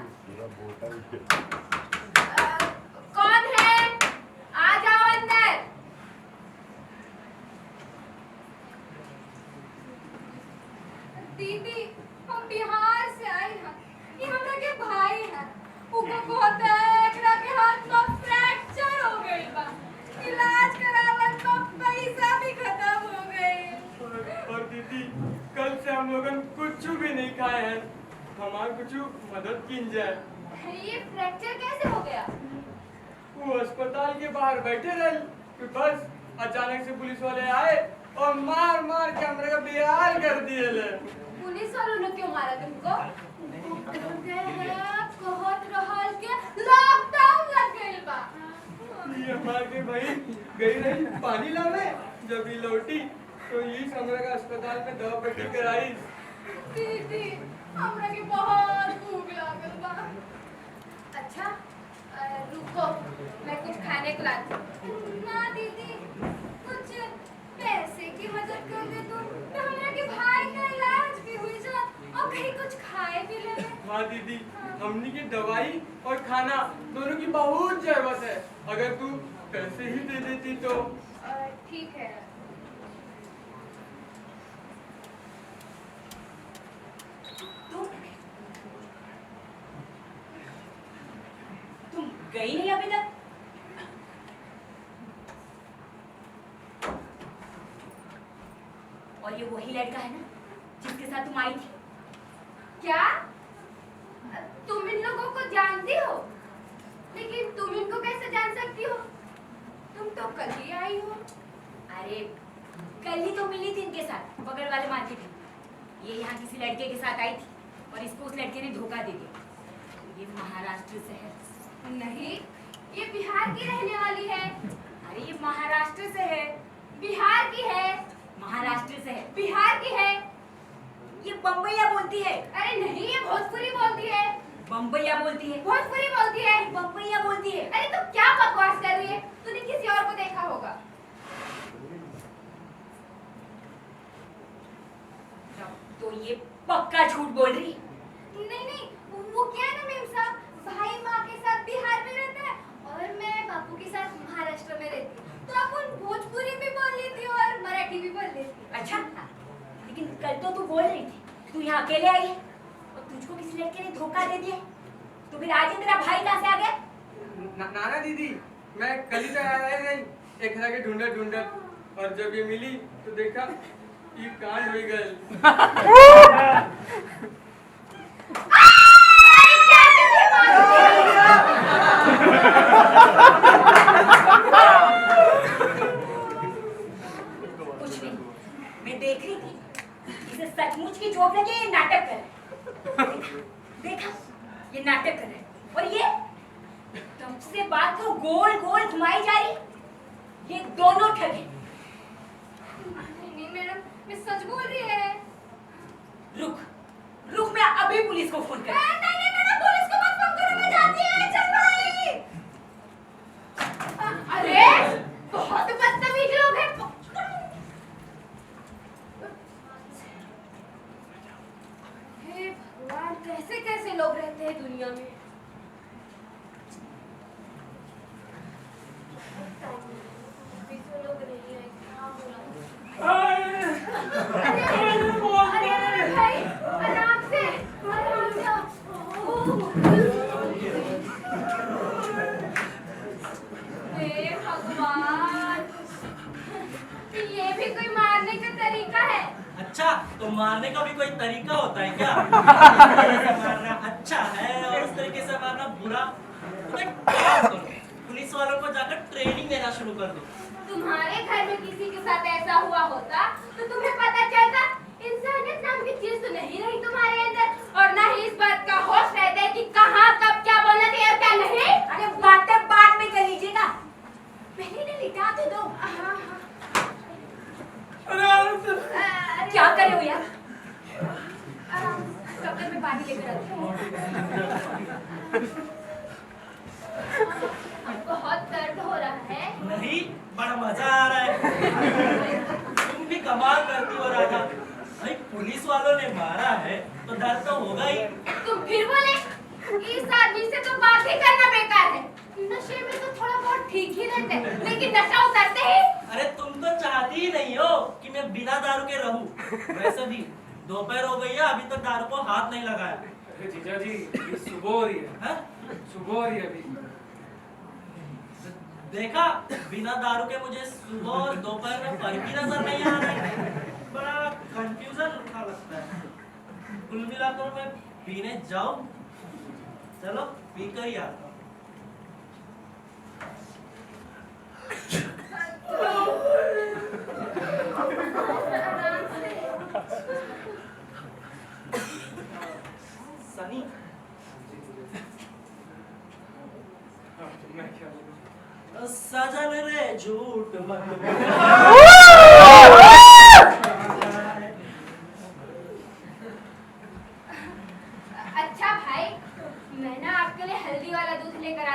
कौन है? आ जाओ अंदर। दीदी, हम बिहार से आए हैं। ये हमरा के भाई हैं। उनको कहते हैं एकरा के हाथ में फ्रैक्चर हो गई बा। इलाज करावन तो पैसा भी खत्म हो गए। और दीदी, कल से हम लोगन कुछ भी नहीं खाए हैं, हमार कुछ मदद की जाए। ये फ्रैक्चर कैसे हो गया? वो अस्पताल के बाहर बैठे रहे, फिर बस अचानक से पुलिस वाले आए और मार मार के हमरे का बेहाल कर दिए ले। पुलिस वालों ने क्यों मारा तुमको? कहत रहल के लॉकडाउन लग गइल बा। ये हमार के भाई गई रही पानी लावे, जब ये लौटी तो ये हमरा का अस्पताल में दवा पट्टी कराई। दीदी हमरा के बहुत भूख लागल बा। अच्छा रुको मैं कुछ खाने को लाती हूँ। ना दीदी कुछ पैसे की मदद कर दे तो हमरा के भाई का इलाज भी हुई जा और कहीं कुछ खाए भी ले। हाँ दीदी, हमनी की दवाई और खाना दोनों की बहुत जरूरत है। अगर तू पैसे ही दे देती तो। ठीक है। तुम गई नहीं अभी तक? और ये वही लड़का है ना जिसके साथ तुम आई थी? क्या तुम इन लोगों को जानती हो? लेकिन तुम इनको कैसे जान सकती हो? तुम तो कल ही आई हो। अरे कल ही तो मिली थी इनके साथ बगल वाले मार्केट में। ये यहाँ किसी लड़के के साथ आई थी और इसको उस लड़के ने धोखा दे दिया। ये महाराष्ट्र से है। नहीं, ये बिहार की रहने वाली है। अरे ये महाराष्ट्र से है। बिहार की है। महाराष्ट्र से है। बिहार की है। ये बम्बईया बोलती है। अरे नहीं, ये भोजपुरी बोलती है। बम्बईया बोलती है। भोजपुरी बोलती है। बम्बईया बोलती है। अरे तो क्या बकवास कर रही है? तूने किसी और को देखा होगा। तो ये पक्का झूठ बोल रही है। नहीं, वो क्या है ना मेम साहब, भाई माँ के साथ बिहार में रहता है और मैं बापू के साथ महाराष्ट्र में रहती हूँ। तो अपन भोजपुरी भी बोल लेती और मराठी भी बोल लेती। अच्छा, लेकिन कल तो तू बोल रही थी तू यहाँ अकेले आई है और तुझको किसी लड़के ने धोखा दे दिया। तो फिर आज तेरा भाई कहाँ से आ गया? नाना दीदी, मैं कल ही तो आया नहीं, एक तरह के ढूंढत और जब ये मिली तो देखा ये कांड हो गए। कुछ नहीं, मैं देख रही थी इसे सचमुच की चोट लगी। ये नाटक कर रहा है। देखा ये नाटक कर रहा है और ये तब से बात को गोल गोल घुमाई जा रही। ये दोनों ठग हैं। नहीं मैडम, मैं सच बोल रही है। रुक मैं अभी पुलिस को फोन कर। नहीं मैडम, पुलिस को मत फोन करो, मैं जाती है। चल भाई। अरे बहुत बदतमीज लोग हैं। हे भगवान, कैसे कैसे लोग रहते हैं दुनिया में। अभी तो लोग नहीं आए, क्या बोला? अरे भाई, आराम से हे भगवान, ये भी कोई मारने का तरीका है? अच्छा, तो मारने का भी कोई तरीका होता है क्या? मारना अच्छा है और उस तरीके से मारना बुरा। तो एक काम करो, पुलिस वालों को जाकर ट्रेनिंग देना शुरू कर दो। तुम्हारे घर में किसी के साथ ऐसा हुआ होता तो तुम्हें पता चलता। इंसानियत नाम की चीज तो नहीं रही तुम्हारे अंदर और ना ही इस बात का होश रहता है कि कहाँ कब क्या बोलना चाहिए और क्या नहीं। अरे बातें बाद में कर लीजिएगा, पहले ने लिटा तो दो। क्या कर रहे हो यार? कपड़े में पानी लेकर आती हूँ। बहुत दर्द हो रहा है। नहीं, बड़ा मजा आ रहा है। तुम भी कमाल करती हो राधा। भाई पुलिस वालों ने मारा है तो दर्द तो होगा ही। तुम फिर बोले? इस आदमी से तो बात ही करना बेकार है। नशे में तो थोड़ा बहुत ठीक ही रहते हैं, लेकिन नशा उतरते ही। अरे तुम तो चाहती ही नहीं हो कि मैं बिना दारू के रहूं। वैसे भी दोपहर हो गई है, अभी तक दारू को हाथ नहीं लगाया। अरे जीजा जी, ये सुबह हो रही है। हाँ? सुबह हो रही है अभी। देखा, बिना दारू के मुझे सुबह और दोपहर में फर्क ही नजर नहीं आ रहा है। बड़ा कंफ्यूजन सा लगता है। कुल मिलाकर मैं पीने जाऊं? चलो पी कर ही आता हूं। सनी, मैं क्या बोलूं? सजन रे झूठ मत बोल।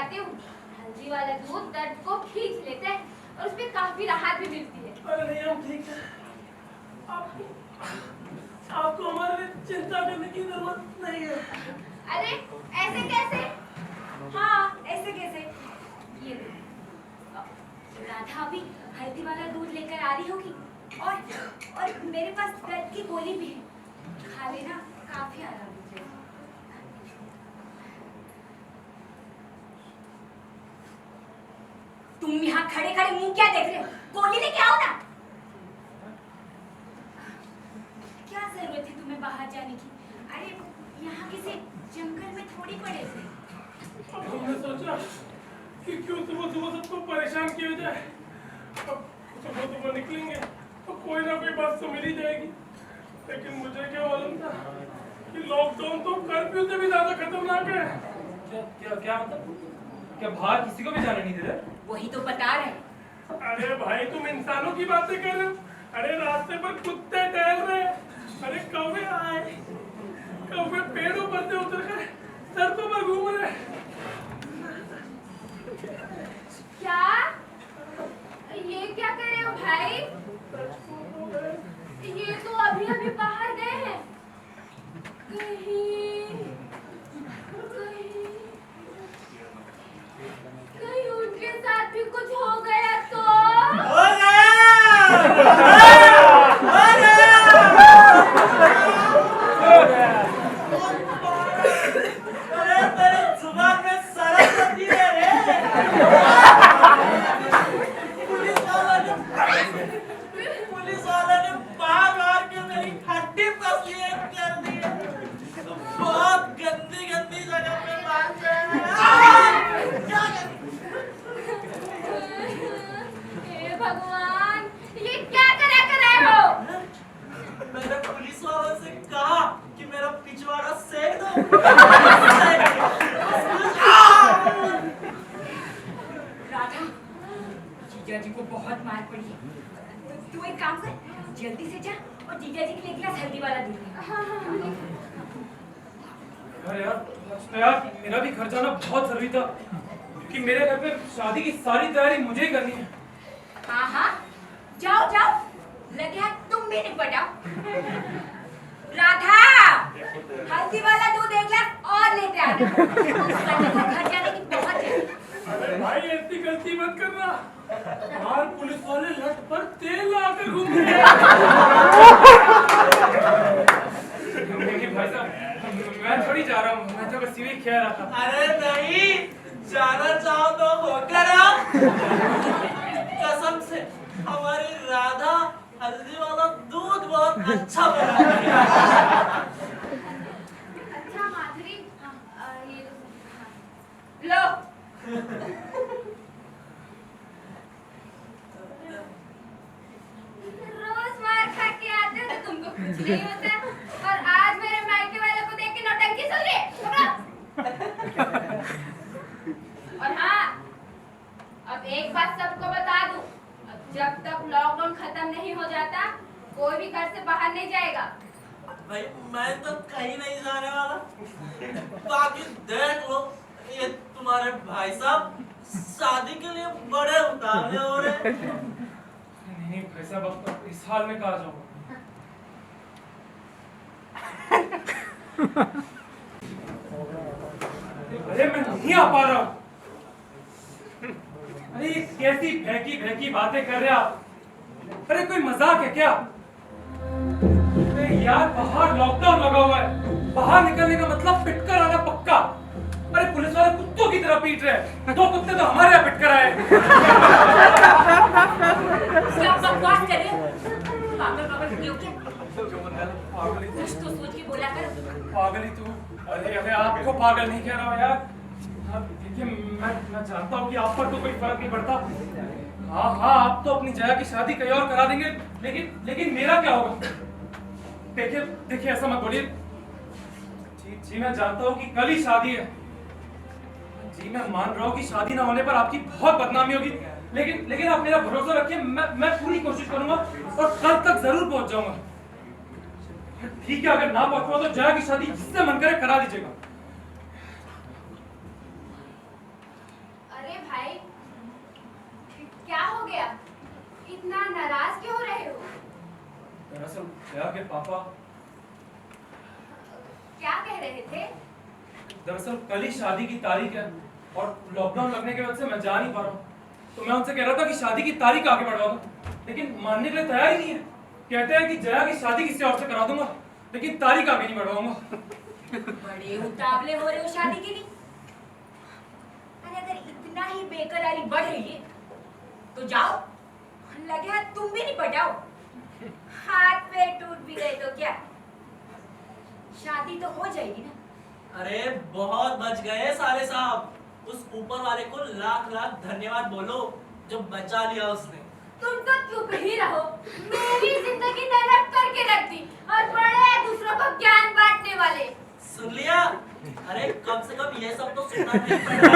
बताती हूँ। हल्दी वाला दूध दर्द को खींच लेता है और उसमें काफी राहत भी मिलती है। अरे नहीं, हम ठीक है। आपको हमारे लिए चिंता करने की जरूरत नहीं है। अरे ऐसे कैसे? हाँ ऐसे कैसे? ये देखो, राधा अभी हल्दी वाला दूध लेकर आ रही होगी और मेरे पास दर्द की गोली भी है, खा लेना, काफी आराम मिलेगा। तुम यहाँ खड़े खड़े मुंह क्या देख रहे हो? गोली लेके आओ ना। क्या जरूरत है तुम्हें बाहर जाने की? अरे यहाँ किसी जंगल में थोड़ी पड़े थे। अब हमने सोचा कि क्यों सुबह सुबह सबको परेशान किया जाए। अब सुबह सुबह निकलेंगे तो कोई ना कोई बात तो मिल ही जाएगी। लेकिन मुझे क्या मालूम था कि लॉकडाउन तो कर्फ्यू से भी ज्यादा खतरनाक है। क्या मतलब? क्या बाहर किसी को भी जाने नहीं दे रहे? वही तो बता रहे। अरे भाई, तुम इंसानों की बातें कर रहे हो। अरे रास्ते पर कुत्ते टहल रहे, अरे कौवे आए, कौवे पेड़ों पर से उतर कर सड़कों पर घूम रहे। क्या? ये क्या कर रहे हो भाई? ये तो अभी अभी बाहर गए हैं। कहीं उनके साथ भी कुछ हो गया तो? अरे तेरे जुबान में सरस्वती है रे। पुलिस वाले ने मार मार के मेरी हड्डी पसली कर दी है। बहुत गंदी गंदी जगह पे मार हे भगवान, ये क्या करा कर रहे हो? मैंने पुलिस वालों से कहा कि मेरा पिछवाड़ा सेक दो। राधा, जीजा जी को बहुत मार पड़ी है। तू एक काम कर, जल्दी से जा और जीजा जी के लिए एक गिलास हल्दी वाला दूध ले। यार मेरा भी घर जाना बहुत जरूरी था, क्योंकि मेरे घर पे शादी की सारी तैयारी मुझे ही करनी है। हाँ हाँ, जाओ जाओ, लगे हाथ तुम भी निपटाओ। राधा, हल्दी वाला दूध एक गिलास और लेते आना। घर जाने की बहुत जल्दी। अरे भाई, ऐसी गलती मत करना। बाहर पुलिस वाले लट पर तेल लाकर घूम रहे हैं। देखिए भाई साहब, मैं थोड़ी जा रहा हूँ, मैं तो बस यूं ही कह रहा था। अरे नहीं, जाना चाहो तो होकर आओ। कसम से हमारी राधा हल्दी वाला दूध बहुत अच्छा बनाती है। अच्छा माधुरी, ये लो। रोज मार खा के आते हो तो तुमको कुछ नहीं होता, और आज मेरे मायके वाले को देख के नौटंकी सुन रही है। और हाँ, अब एक बात सबको बता दूं, अब जब तक लॉकडाउन खत्म नहीं हो जाता, कोई भी घर से बाहर नहीं जाएगा। भाई मैं तो कहीं नहीं जाने वाला। बाकी देख लो, ये तुम्हारे भाई साहब शादी के लिए बड़े उतावले हो रहे। नहीं भाई साहब, अब तो इस हाल में कहाँ जाऊँ? अरे मैं नहीं आ पा रहा हूँ। अरे ये कैसी फेंकी फेंकी बातें कर रहे आप? अरे कोई मजाक है क्या? अरे यार, बाहर लॉकडाउन लगा हुआ है, बाहर निकलने का मतलब पिटकर आना पक्का। अरे पुलिस वाले कुत्तों की तरह पीट रहे हैं, 2 कुत्ते तो हमारे यहाँ पिटकर आए। क्या बकवास कर रहे हो? पागल पागल हो क्या? पागल ही कुछ तो सोच के बोला करो। पागल ही तू। अरे अरे, आपको पागल नहीं कह रहा हूँ यार। देखिए, मैं जानता हूँ कि आप पर तो कोई फर्क नहीं पड़ता। हाँ हाँ, आप तो अपनी जया की शादी कहीं और करा देंगे, लेकिन मेरा क्या होगा? देखिए ऐसा मत बोलिए। जी मैं जानता हूँ कि कल ही शादी है। जी मैं मान रहा हूँ कि शादी ना होने पर आपकी बहुत बदनामी होगी, लेकिन आप मेरा भरोसा रखिए, मैं पूरी कोशिश करूंगा और कल तक जरूर पहुंच जाऊंगा। ठीक है, अगर ना पहुंच पाऊं तो जया की शादी जिससे मन करे करा दीजिएगा। अरे भाई, क्या हो गया? इतना नाराज क्यों हो रहे हो? दरअसल जया के पापा क्या कह रहे थे? दरअसल कल ही शादी की तारीख है और लॉकडाउन लगने की वजह से मैं जा नहीं पा रहा हूँ। तो मैं उनसे कह रहा था कि शादी की तारीख आगे बढ़वा दो, लेकिन मानने के लिए तैयार ही नहीं है। कहते हैं कि जया की शादी किसी और से करा दूंगा, लेकिन तारीख आगे नहीं बढ़वाऊंगा। बड़े उतावले हो रहे हो शादी के लिए। अरे अगर इतना ही बेकरारी बढ़ रही है तो जाओ, लगे हाथ तुम भी नहीं पटाओ। हाथ पैर टूट भी गए तो क्या, शादी तो हो जाएगी ना। अरे बहुत बच गए साले साहब। उस ऊपर वाले को लाख लाख धन्यवाद बोलो जो बचा लिया उसने। तुम तो चुप ही रहो। मेरी जिंदगी नरक करके रख दी और बड़े दूसरों को ज्ञान बांटने वाले। सुन लिया? अरे कम से कम ये सब तो सुनना नहीं पड़ेगा।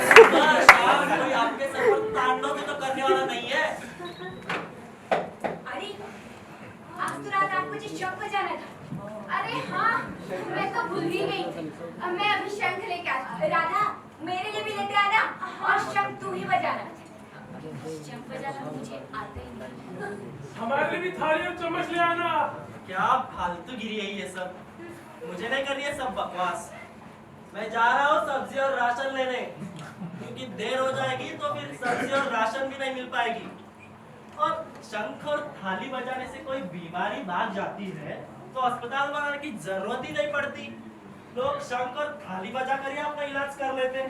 सुबह शाम कोई आपके सर पर तांडव भी तो करने वाला नहीं है। अरे आज तो रात आपको जिस शौक पर जाना था। अरे हाँ, मैं तो भूल ही गई थी। अब मैं अभी शंख लेके आती। राधा मेरे लिए भी लेते आना और शंख तू ही बजाना। शंख बजाना मुझे आता ही नहीं। हमारे लिए भी थाली और चम्मच ले आना। क्या फालतू गिरी है ये सब। मुझे नहीं करनी है सब बकवास। मैं जा रहा हूँ सब्जी और राशन लेने, क्योंकि देर हो जाएगी तो फिर सब्जी और राशन भी नहीं मिल पाएगी। और शंख और थाली बजाने से कोई बीमारी भाग जाती है तो अस्पताल बनाने की जरूरत ही नहीं पड़ती। लोग शंख और थाली बजा कर ही अपना इलाज कर लेते हैं।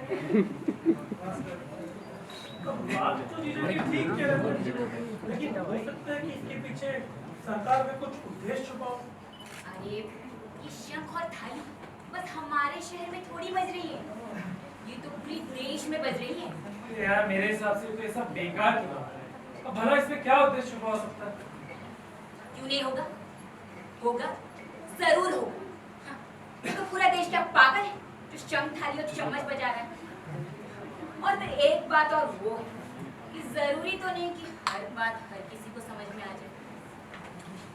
बात तो जीजा जी ठीक कह रहे थे, लेकिन हो सकता है कि इसके पीछे सरकार में कुछ उद्देश्य छुपा हो। अरे ये शंख और थाली बस हमारे शहर में थोड़ी बज रही है, ये तो पूरे देश में बज रही है। यार मेरे हिसाब से तो ये सब बेकार की बात है। अब भला इसमें क्या उद्देश्य छुपा हो सकता है? क्यों नहीं होगा? होगा, जरूर होगा। हाँ, ये तो पूरा देश क्या पागल है जो शंख थाली और चम्मच बजा रहा है। और फिर एक बात और वो है कि जरूरी तो नहीं कि हर बात हर किसी को समझ में आ जाए।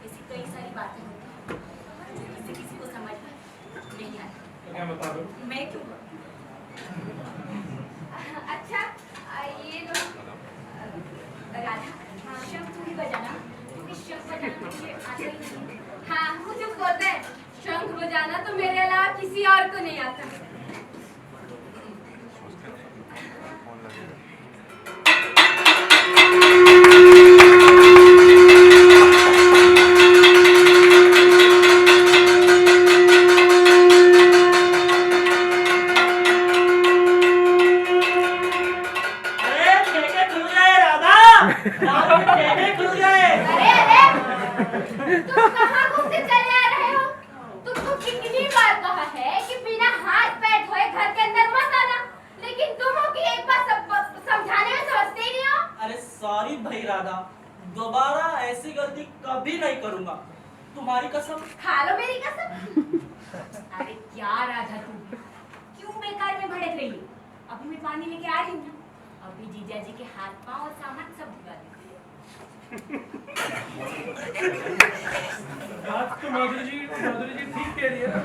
ऐसी कई सारी बातें होती हैं जो किसी को समझ में नहीं आती। तो क्या बता दो? मैं क्यों? अच्छा, ये लो। राधा शंख तू ही बजाना, क्योंकि शंख बजाना मुझे आता ही नहीं। हाँ, मुझे पता है शंख बजाना तो मेरे अलावा किसी और को नहीं आता। अरे ठेके खुल गए राधा, राधा ठेके खुल गए। तुम कहाँ घूमते चले आ रहे हो? तुमको कितनी बार कहा है कि बिना हाथ पैर धोए घर के अंदर मत आना, लेकिन तुम हो कि एक बार समझाने में समझते ही नहीं हो। अरे सॉरी भाई राधा, दोबारा ऐसी गलती कभी नहीं करूंगा, तुम्हारी कसम। खा लो मेरी कसम। अरे क्या राधा तू क्यों बेकार में भड़क रही है? अभी मैं पानी लेके आ रही हूँ ना, अभी जीजा जी के हाथ पांव और सामान सब धुला देंगे। बात तो माधुरी जी ठीक कह रही है ना।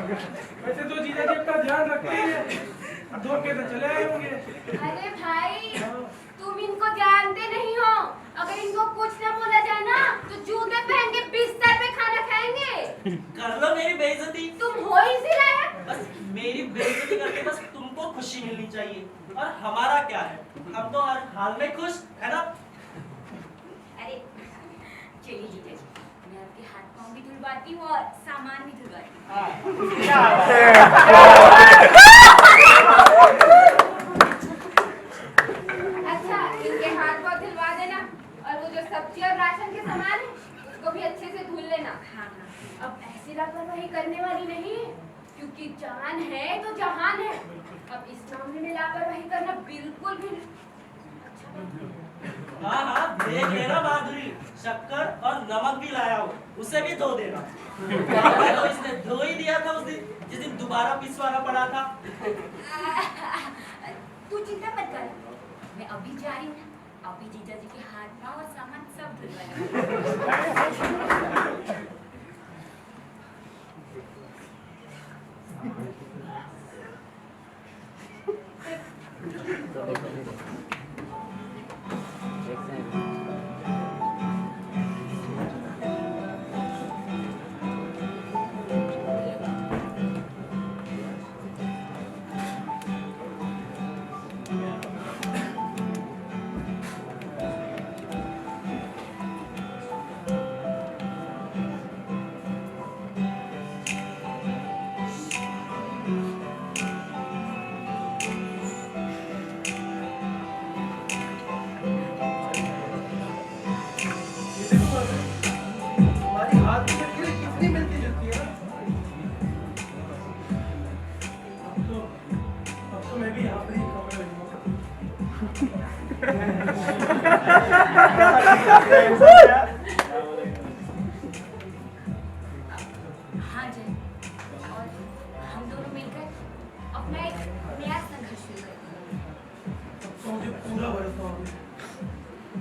वैसे तो जीजा जी अपना ध्यान रखते ही हैं, धो के तो चले आए होंगे। अरे भाई, तुम इनको जानते नहीं हो। अगर इनको कुछ ना बोला जाए ना तो जूते पहन के बिस्तर पे खाना खाएंगे। कर लो मेरी बेइज्जती। तुम हो ही इसी लायक। बस मेरी बेइज्जती करके बस तुमको खुशी मिलनी चाहिए, और हमारा क्या है, हम तो हर हाल में खुश है ना। अरे चलिए जीजा जी, मैं आपके हाथ पांव भी धुलवाती हूँ और सामान भी धुलवाती हूँ। अच्छा, इनके हाथ पांव धुलवा देना और वो जो सब्जी और राशन के सामान है उसको भी अच्छे से धुल लेना। हाँ हाँ, अब ऐसी लापरवाही करने वाली नहीं है, क्योंकि जान है तो जहान है। अब इस मामले में लापरवाही करना बिल्कुल भी अच्छा नहीं। हाँ हाँ देख लेना माधुरी, शक्कर और नमक भी लाया हो, उसे भी धो देना। तो इसने धो ही दिया था उस दिन जिस दिन दोबारा पिसवाना पड़ा था। तू चिंता मत कर, मैं अभी जा रही हूँ ना, अभी जीजा जी के हाथ पांव और सामान सब धुलवा हमारी हाथ की लकीरें कितनी मिलती जुलती है। अब तो मैं भी यहाँ पर ही कमरे में हाँ जय, और हम दोनों मिलकर अपना एक नया संघर्ष शुरू करेंगे। तो मुझे पूरा भरोसा हो गया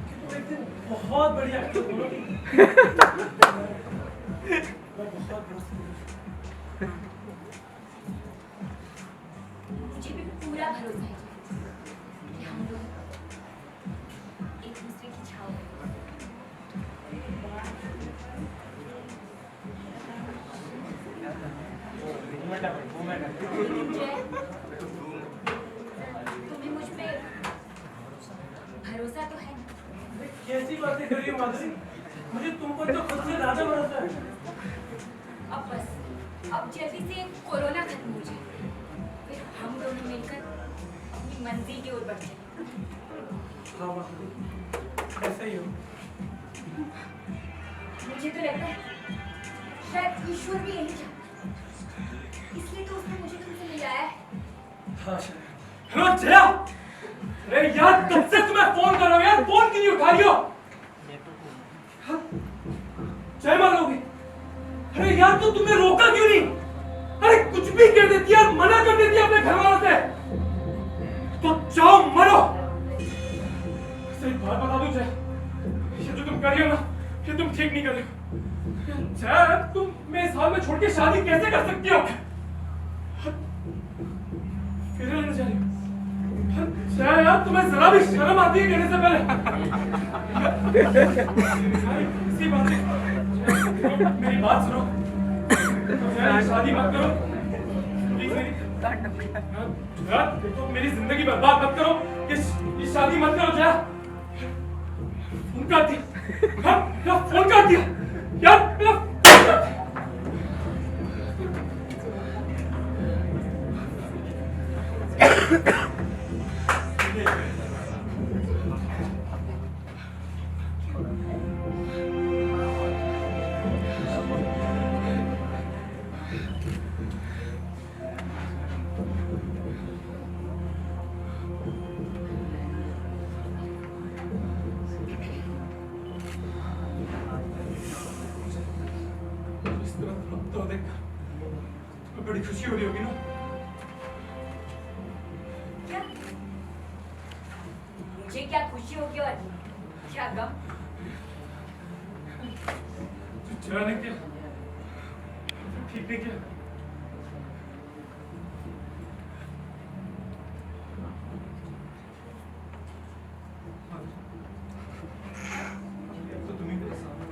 कि तुम एक दिन बहुत बढ़िया एक्टर बनोगी। मैं बहुत भरोसा मुझे भी पूरा भरोसा है कि हम लोग एक दूसरे की छाव में। जय, तुम्हें मुझ पे भरोसा तो है ना? कैसी बातें कर रही हो माधुरी? मुझे तुम पर तो खुद से ज्यादा भरोसा है। अब बस, अब जल्दी से कोरोना खत्म हो जाए, फिर हम दोनों मिलकर अपनी मंजिल की ओर बढ़ जाएं। हाँ माधुरी, ऐसा ही हो। मुझे तो लगता है शायद ईश्वर भी यही चाहता है, इसलिए तो उसने मुझे तुमसे मिलाया है। हाँ शायद। हेलो जया, अरे यार कब से तुम्हें फोन कर रहा हूँ यार, फोन क्यों नहीं उठा रही हो? हाँ? जय मारोगी? अरे यार तो तुमने रोका क्यों नहीं? अरे कुछ भी कर देती यार, मना कर देती अपने घर वालों से। तो जाओ मरो। सही बात बता दूं जय, ये जो तुम कर रही हो ना, ये तुम ठीक नहीं कर रही हो। जय तुम मैं इस हाल में छोड़ के शादी कैसे कर सकती हो? फिर रहने जा रही हो? जय यार तुम्हें जरा भी शर्म आती है कहने से पहले? इसी बात पे मेरी बात सुनो। जय शादी मत करो प्लीज मेरी। तो मेरी जिंदगी बर्बाद मत करो, ये शादी मत करो जया। फोन काट दिया, हाँ मेरा फोन काट दिया यार, मेरा फोन काट दिया। इस तरह तो देख तुम्हें बड़ी खुशी हो रही होगी ना? क्या? मुझे क्या खुशी होगी और क्या गम? जया ने क्या ठीक नहीं किया? तो तुम ही मेरे सामने।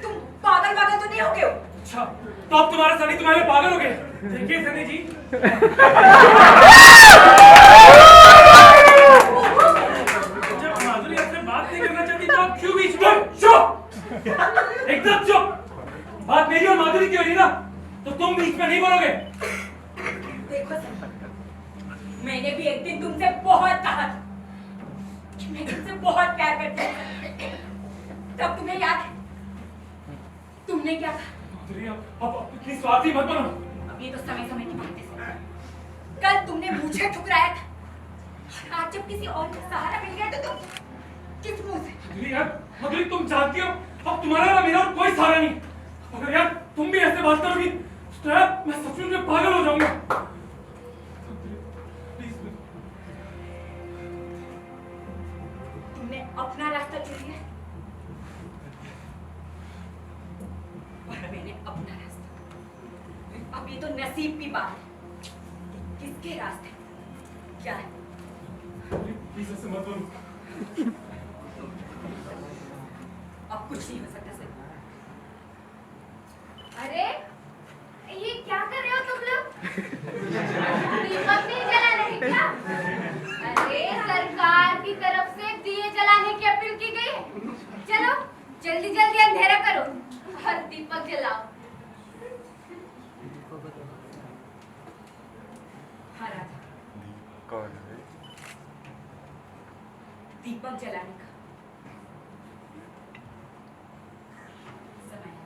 तुम पागल पागल तो नहीं हो गए हो? अच्छा तो अब तुम्हारा सनी तुम्हारे पागल हो गए। देखिए सनी जी, जब माधुरी आपसे बात नहीं करना चाहती तो आप क्यों बीच में? चुप, एकदम चुप। बात मेरी और माधुरी की हो रही ना, तो तुम बीच में नहीं बोलोगे। देखो सर, मैंने भी एक दिन तुमसे बहुत कहा था कि मैं तुमसे बहुत प्यार करती हूँ। तब तुम्हें याद है तुमने क्या कहा? माधुरी अब इतनी स्वार्थी मत बनो। अब ये तो समय समय की बात है सर। कल तुमने मुझे ठुकराया था, और आज जब किसी और का सहारा मिल गया तो तुम किस मुंह से? माधुरी तुम जानती हो अब तुम्हारा ना मेरा और कोई सहारा नहीं। अगर यार तुम भी ऐसे बात करोगी तो यार मैं सचमुच में पागल हो जाऊंगा। तुमने अपना रास्ता चुन लिया और अब अपना रास्ता। अब ये तो नसीब की बात है कि किसके रास्ते क्या है। प्लीज ऐसे मत बोलो। अब कुछ नहीं हो सकता सर। अरे ये क्या कर रहे हो तुम लोग? दीपक नहीं जलाने हैं क्या? अरे सरकार की तरफ से दिए जलाने की अपील की गई है। चलो जल्दी जल्दी अंधेरा करो और दीपक जलाओ। हाँ राधा, दीपक जलाने का समय है।